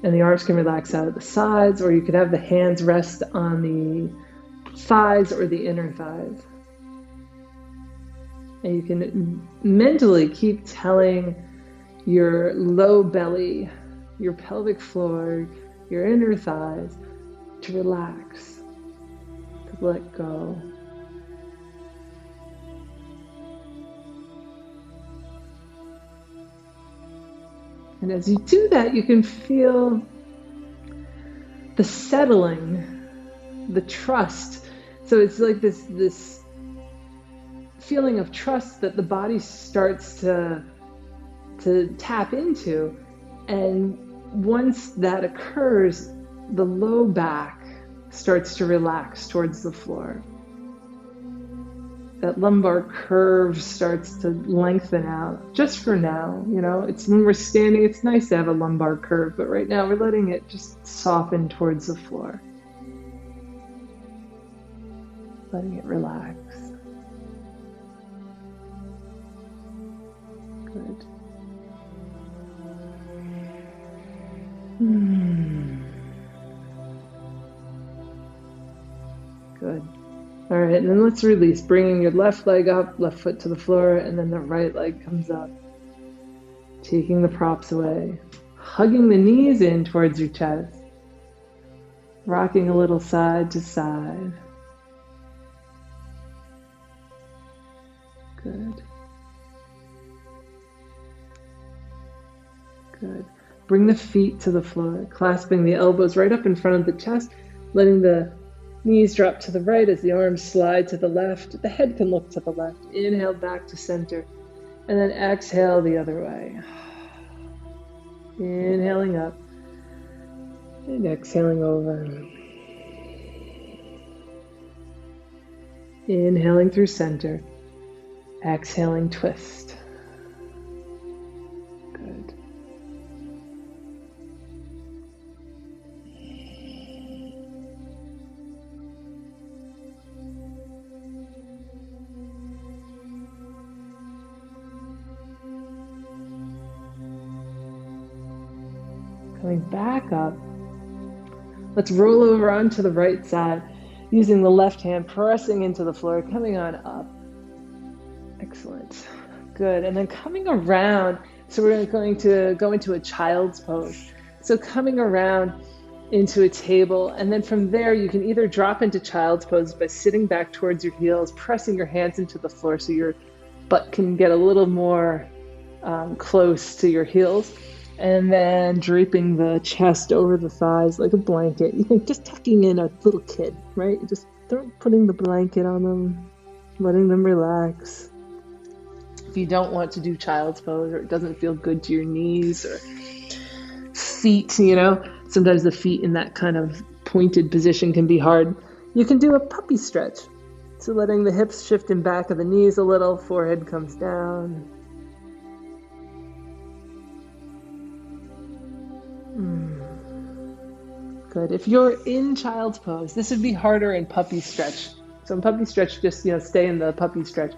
Speaker 1: And the arms can relax out at the sides, or you could have the hands rest on the thighs or the inner thighs. And you can mentally keep telling your low belly, your pelvic floor, your inner thighs to relax, to let go. And as you do that, you can feel the settling, the trust. So it's like this feeling of trust that the body starts to tap into. And once that occurs, the low back starts to relax towards the floor. That lumbar curve starts to lengthen out, just for now. You know, it's when we're standing, it's nice to have a lumbar curve, but right now we're letting it just soften towards the floor. Letting it relax. Good. Good. All right, and then let's release, bringing your left leg up, left foot to the floor, and then the right leg comes up. Taking the props away. Hugging the knees in towards your chest. Rocking a little side to side. Good. Good. Bring the feet to the floor, clasping the elbows right up in front of the chest, letting the knees drop to the right as the arms slide to the left. The head can look to the left. Inhale back to center, and then exhale the other way. Inhaling up, and exhaling over. Inhaling through center, exhaling twist. Good. Coming back up, let's roll over onto the right side, using the left hand, pressing into the floor, coming on up. Excellent. Good. And then coming around, so we're going to go into a child's pose. So coming around into a table, and then from there you can either drop into child's pose by sitting back towards your heels, pressing your hands into the floor so your butt can get a little more close to your heels. And then draping the chest over the thighs like a blanket. You think just tucking in a little kid, right? Just putting the blanket on them, letting them relax. If you don't want to do child's pose, or it doesn't feel good to your knees or feet, you know, sometimes the feet in that kind of pointed position can be hard. You can do a puppy stretch. So letting the hips shift in back of the knees a little, forehead comes down. Good. If you're in child's pose, this would be harder in puppy stretch. So in puppy stretch, just, stay in the puppy stretch.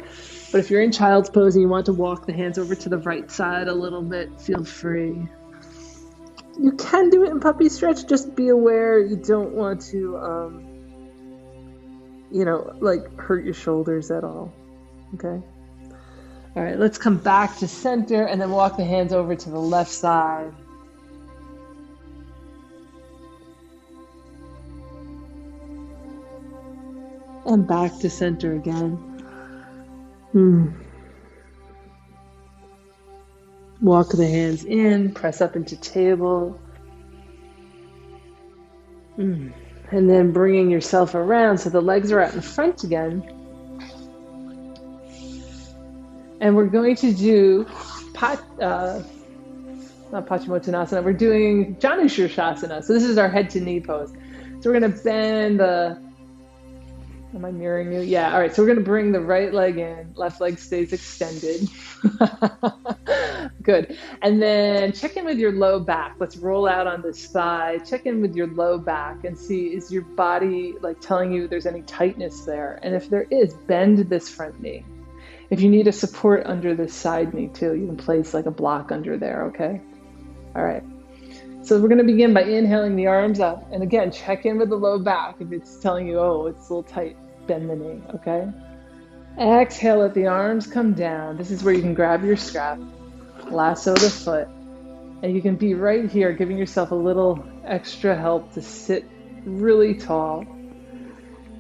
Speaker 1: But if you're in child's pose and you want to walk the hands over to the right side a little bit, feel free. You can do it in puppy stretch. Just be aware you don't want to, hurt your shoulders at all. Okay? All right, let's come back to center and then walk the hands over to the left side. And back to center again. Walk the hands in, press up into table. And then bringing yourself around so the legs are out in front again. And we're going to do not Paschimottanasana, we're doing Janu Shirshasana. So this is our head to knee pose. So we're going to bend the Am I mirroring you? Yeah. All right. So we're going to bring the right leg in. Left leg stays extended. Good. And then check in with your low back. Let's roll out on this thigh. Check in with your low back and see, is your body like telling you there's any tightness there? And if there is, bend this front knee. If you need a support under this side knee too, you can place like a block under there, okay? All right. So we're going to begin by inhaling the arms up. And again, check in with the low back. If it's telling you, oh, it's a little tight, bend the knee, okay? Exhale, let the arms come down. This is where you can grab your strap, lasso the foot, and you can be right here, giving yourself a little extra help to sit really tall.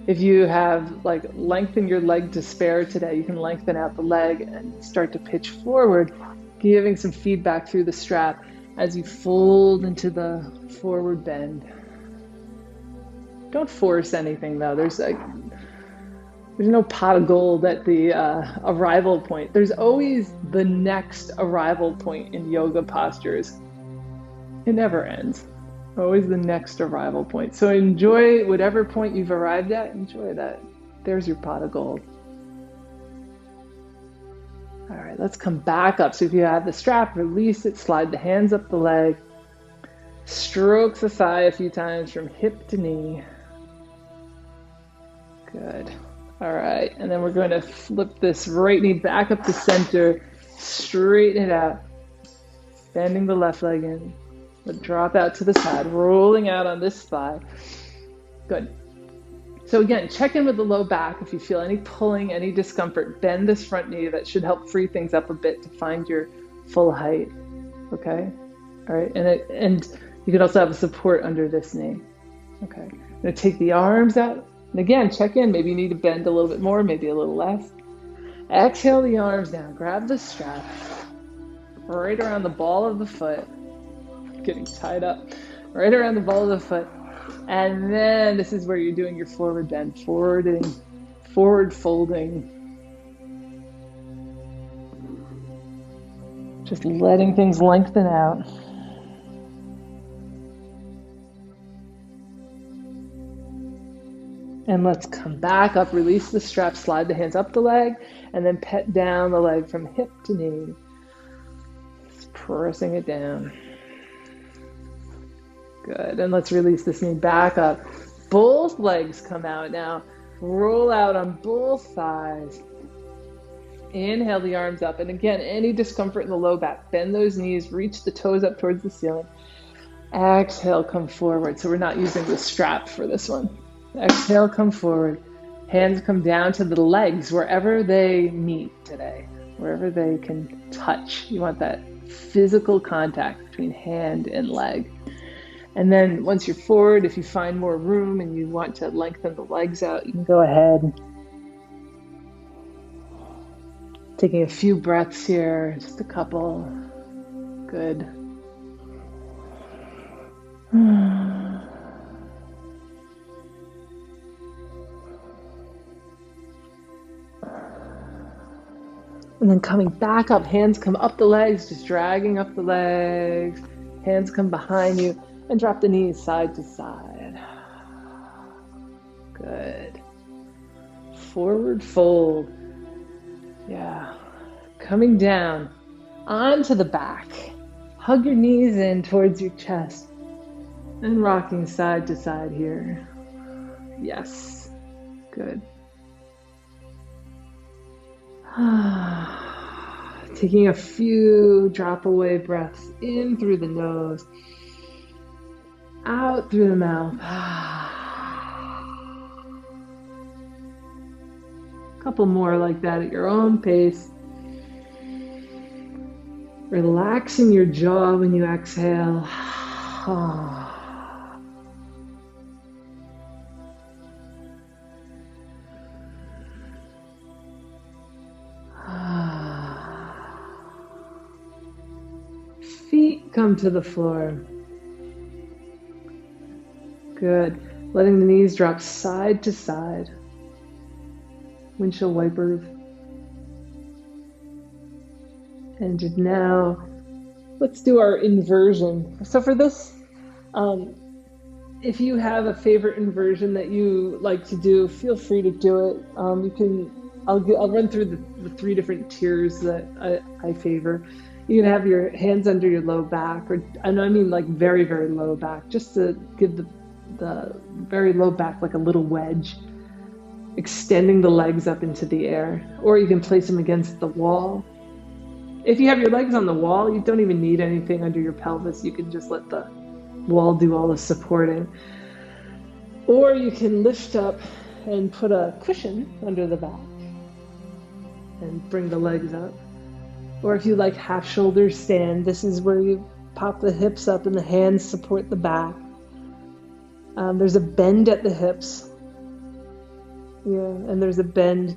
Speaker 1: If you have like lengthened your leg to spare today, you can lengthen out the leg and start to pitch forward, giving some feedback through the strap as you fold into the forward bend. Don't force anything though. There's no pot of gold at the arrival point. There's always the next arrival point in yoga postures. It never ends. Always the next arrival point. So enjoy whatever point you've arrived at. Enjoy that. There's your pot of gold. All right, let's come back up. So if you have the strap, release it, slide the hands up the leg. Stroke the thigh a few times from hip to knee. Good. All right, and then we're going to flip this right knee back up to center, straighten it out, bending the left leg in, but drop out to the side, rolling out on this thigh. Good. So again, check in with the low back. If you feel any pulling, any discomfort, bend this front knee. That should help free things up a bit to find your full height, okay? All right, and you can also have a support under this knee, okay? I'm gonna take the arms out. And again, check in. Maybe you need to bend a little bit more, maybe a little less. Exhale the arms down. Grab the strap right around the ball of the foot. Getting tied up. Right around the ball of the foot. And then this is where you're doing your forward bend. Forward folding. Just letting things lengthen out. And let's come back up, release the strap, slide the hands up the leg, and then pet down the leg from hip to knee. Just pressing it down. Good, and let's release this knee back up. Both legs come out now. Roll out on both thighs. Inhale the arms up, and again, any discomfort in the low back, bend those knees, reach the toes up towards the ceiling. Exhale, come forward. So we're not using the strap for this one. Exhale, come forward. Hands come down to the legs, wherever they meet today, wherever they can touch. You want that physical contact between hand and leg. And then once you're forward, if you find more room and you want to lengthen the legs out, you can go ahead. Taking a few breaths here, just a couple. Good. And then coming back up, hands come up the legs, just dragging up the legs. Hands come behind you and drop the knees side to side. Good. Forward fold. Yeah. Coming down onto the back. Hug your knees in towards your chest and rocking side to side here. Yes. Good. Taking a few drop away breaths in through the nose, out through the mouth. A couple more like that at your own pace. Relaxing your jaw when you exhale. Feet come to the floor. Good. Letting the knees drop side to side. Windshield wipers. And now, let's do our inversion. So for this, if you have a favorite inversion that you like to do, feel free to do it. You can. I'll run through the three different tiers that I favor. You can have your hands under your low back, or and I mean like very, very low back, just to give the very low back like a little wedge, extending the legs up into the air. Or you can place them against the wall. If you have your legs on the wall, you don't even need anything under your pelvis. You can just let the wall do all the supporting. Or you can lift up and put a cushion under the back and bring the legs up. Or if you like half shoulder stand, this is where you pop the hips up and the hands support the back. There's a bend at the hips. Yeah, and there's a bend,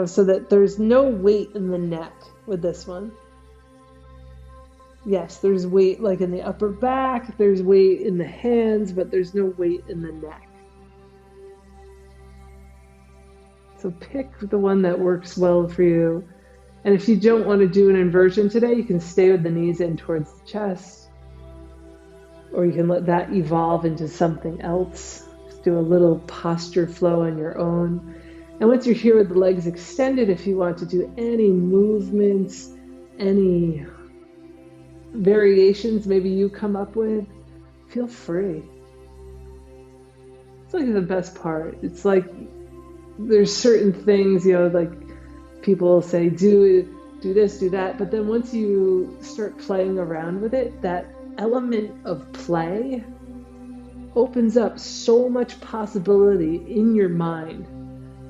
Speaker 1: so that there's no weight in the neck with this one. Yes, there's weight like in the upper back, there's weight in the hands, but there's no weight in the neck. So pick the one that works well for you. And if you don't want to do an inversion today, you can stay with the knees in towards the chest. Or you can let that evolve into something else. Just do a little posture flow on your own. And once you're here with the legs extended, if you want to do any movements, any variations maybe you come up with, feel free. It's like the best part. It's like there's certain things, like people say, do this, do that. But then once you start playing around with it, that element of play opens up so much possibility in your mind,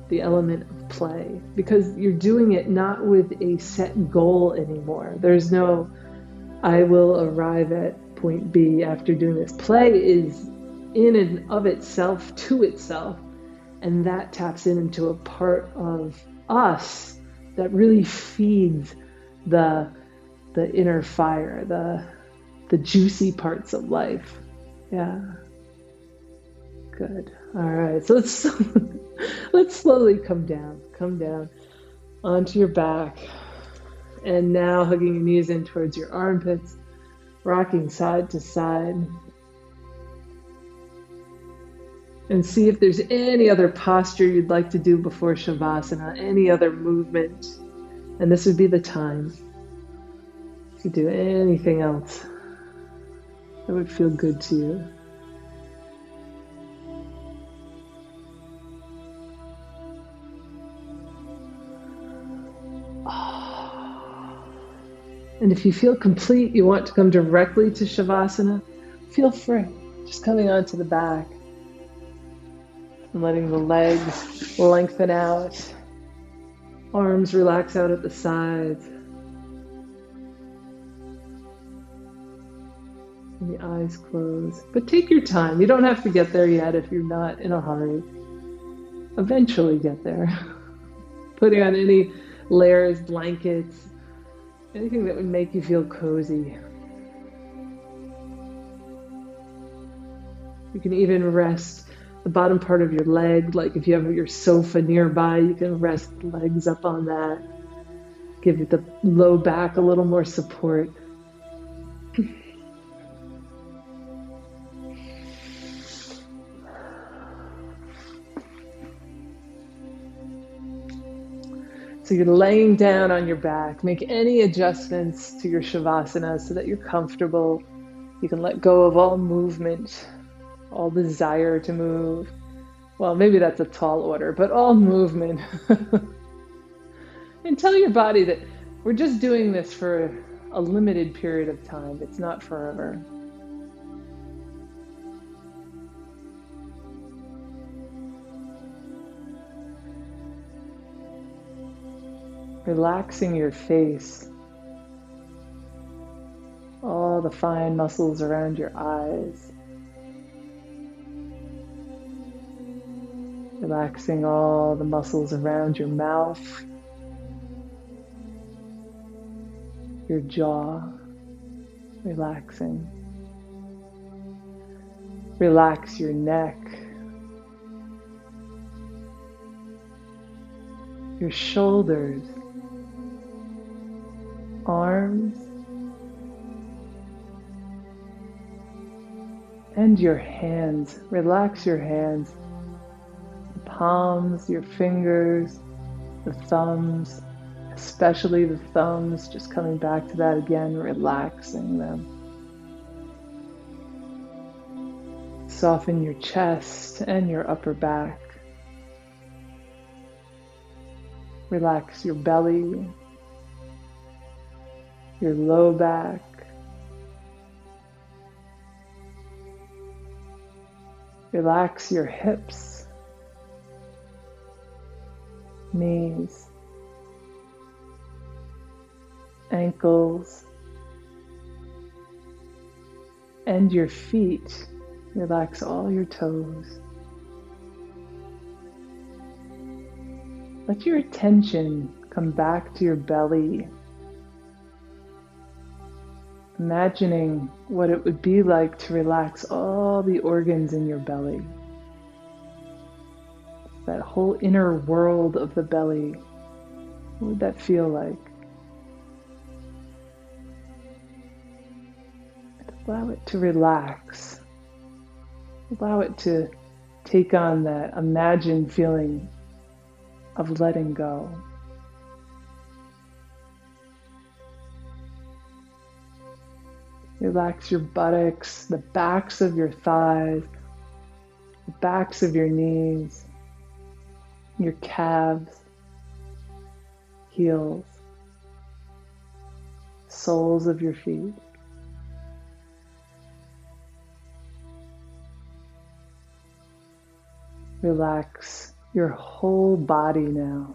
Speaker 1: the element of play, because you're doing it not with a set goal anymore. There's no, I will arrive at point B after doing this. Play is in and of itself, to itself, and that taps into a part of us that really feeds the inner fire, the juicy parts of life. Yeah. Good. All right. So let's slowly come down onto your back. And now hugging your knees in towards your armpits, rocking side to side. And see if there's any other posture you'd like to do before Shavasana, any other movement. And this would be the time. You could do anything else that would feel good to you. And if you feel complete, you want to come directly to Shavasana, feel free. Just coming onto the back. And letting the legs lengthen out, arms relax out at the sides, and the eyes close. But take your time. You don't have to get there yet if you're not in a hurry. Eventually get there. Putting on any layers, blankets, anything that would make you feel cozy. You can even rest the bottom part of your leg, like if you have your sofa nearby, you can rest the legs up on that. Give the low back a little more support. So you're laying down on your back. Make any adjustments to your Shavasana so that you're comfortable. You can let go of all movement, all desire to move. Well, maybe that's a tall order, but all movement. And tell your body that we're just doing this for a limited period of time. It's not forever. Relaxing your face. All the fine muscles around your eyes. Relaxing all the muscles around your mouth, your jaw, relaxing. Relax your neck, your shoulders, arms, and your hands. Relax your hands, the palms, your fingers, the thumbs, especially the thumbs, just coming back to that again, relaxing them. Soften your chest and your upper back. Relax your belly, your low back. Relax your hips, knees, ankles, and your feet. Relax all your toes. Let your attention come back to your belly, imagining what it would be like to relax all the organs in your belly. That whole inner world of the belly. What would that feel like? Allow it to relax. Allow it to take on that imagined feeling of letting go. Relax your buttocks, the backs of your thighs, the backs of your knees, your calves, heels, soles of your feet. Relax your whole body now.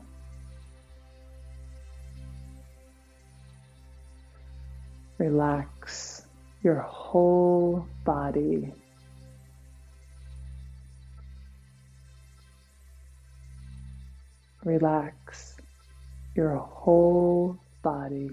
Speaker 1: Relax your whole body. Relax your whole body.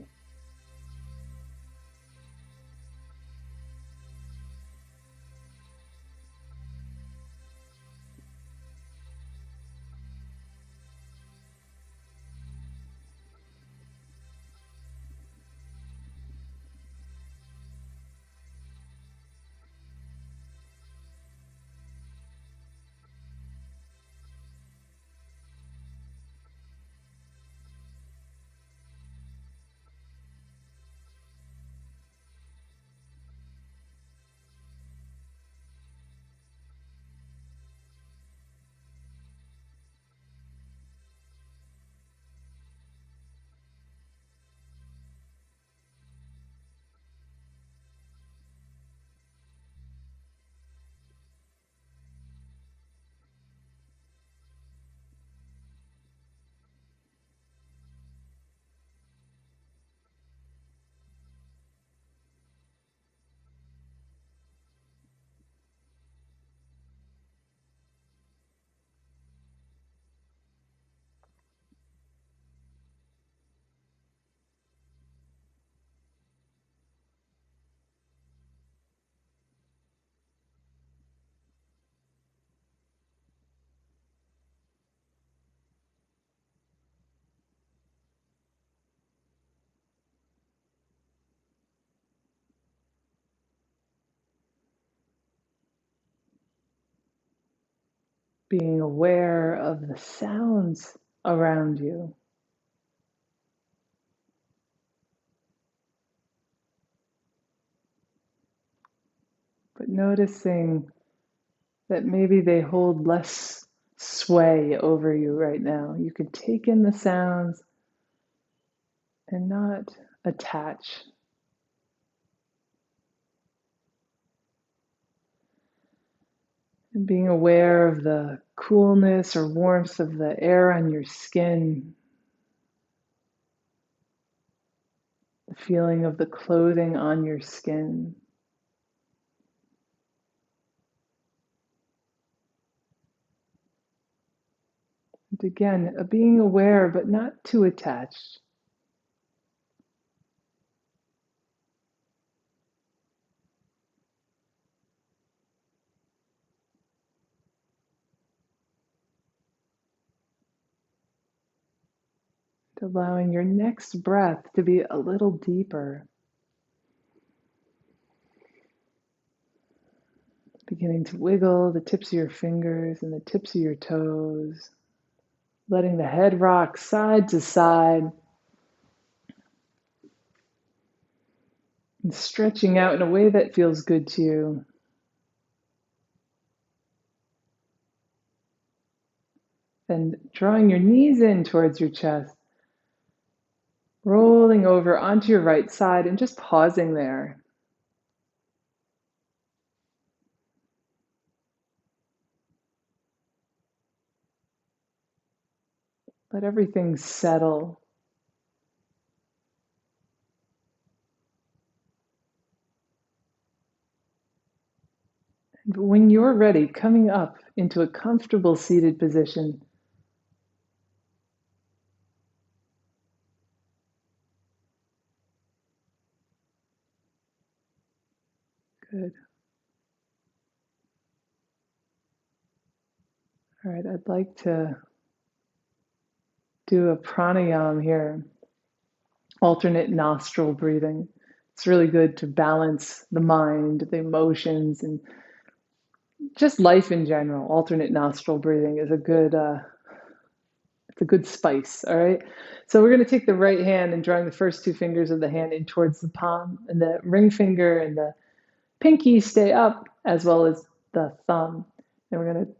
Speaker 1: Being aware of the sounds around you. But noticing that maybe they hold less sway over you right now. You can take in the sounds and not attach. And being aware of the coolness or warmth of the air on your skin, the feeling of the clothing on your skin. And again, being aware but not too attached. Allowing your next breath to be a little deeper. beginning to wiggle the tips of your fingers and the tips of your toes, letting the head rock side to side and stretching out in a way that feels good to you. Then drawing your knees in towards your chest, rolling over onto your right side and just pausing there. Let everything settle. And when you're ready, coming up into a comfortable seated position. Good. All right, I'd like to do a pranayama here, alternate nostril breathing. It's really good to balance the mind, the emotions, and just life in general. Alternate nostril breathing is it's a good spice. All right. So we're going to take the right hand and drawing the first two fingers of the hand in towards the palm, and the ring finger and the pinky stay up, as well as the thumb. And we're going to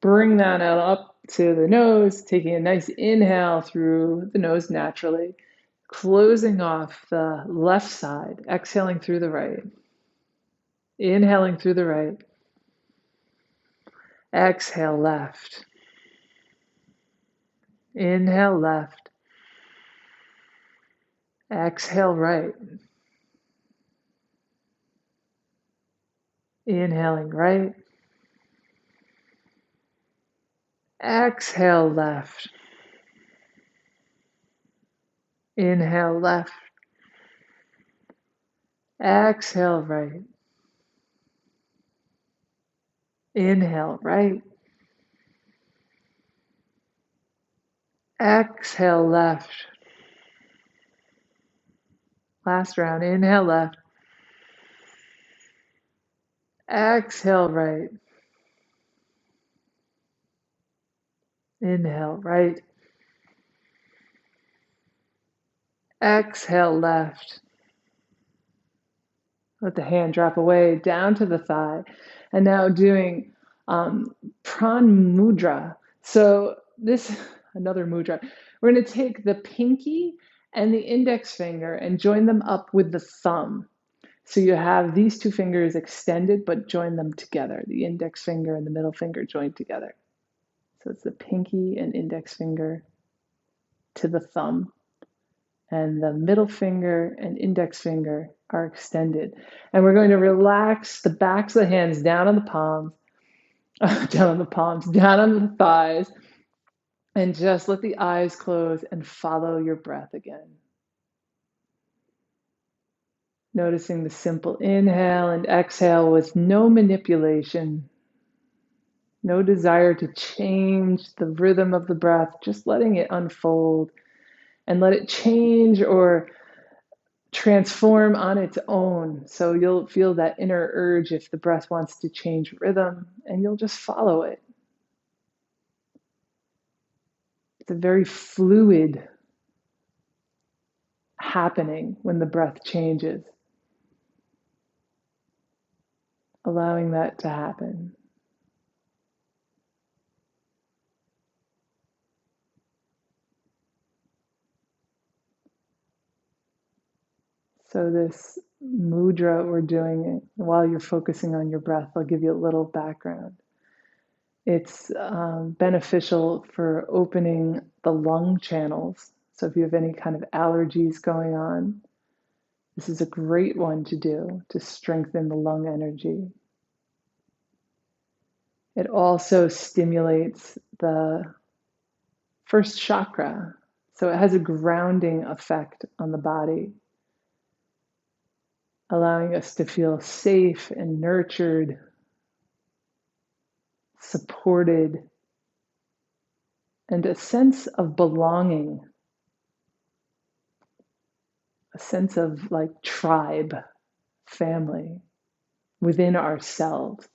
Speaker 1: bring that out up to the nose, taking a nice inhale through the nose naturally, closing off the left side, exhaling through the right, inhaling through the right, exhale left, inhale left, exhale right, inhaling right, exhale left, inhale left, exhale right, inhale right, exhale left. Last round, inhale left, exhale right, inhale right, exhale left. Let the hand drop away down to the thigh. And now doing pran mudra. So this, another mudra. We're going to take the pinky and the index finger and join them up with the thumb. So you have these two fingers extended, but join them together. The index finger and the middle finger joined together. So it's the pinky and index finger to the thumb, and the middle finger and index finger are extended. And we're going to relax the backs of the hands down on the palms, down on the palms, down on the thighs, and just let the eyes close and follow your breath again. Noticing the simple inhale and exhale with no manipulation, no desire to change the rhythm of the breath, just letting it unfold and let it change or transform on its own. So you'll feel that inner urge if the breath wants to change rhythm, and you'll just follow it. It's a very fluid happening when the breath changes, allowing that to happen. So this mudra we're doing while you're focusing on your breath, I'll give you a little background. It's beneficial for opening the lung channels. So if you have any kind of allergies going on, this is a great one to do to strengthen the lung energy. It also stimulates the first chakra. So it has a grounding effect on the body, allowing us to feel safe and nurtured, supported, and a sense of belonging, a sense of like tribe, family within ourselves.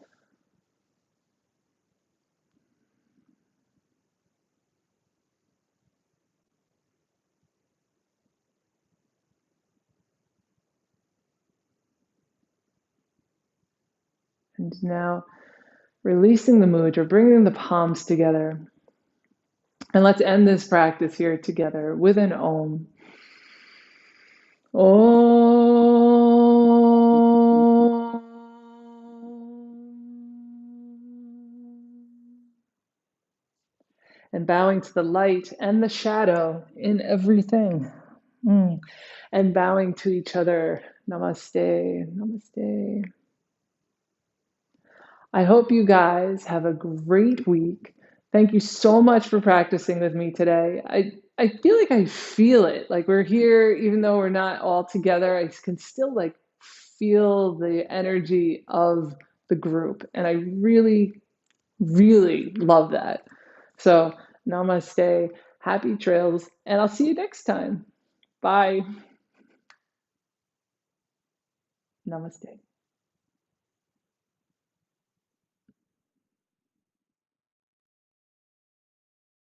Speaker 1: And now releasing the mudra, bringing the palms together. And let's end this practice here together with an Om. Om. And bowing to the light and the shadow in everything. And bowing to each other. Namaste. Namaste. I hope you guys have a great week. Thank you so much for practicing with me today. I feel like I feel it. Like we're here, even though we're not all together, I can still like feel the energy of the group. And I really, really love that. So namaste, happy trails, and I'll see you next time. Bye. Namaste.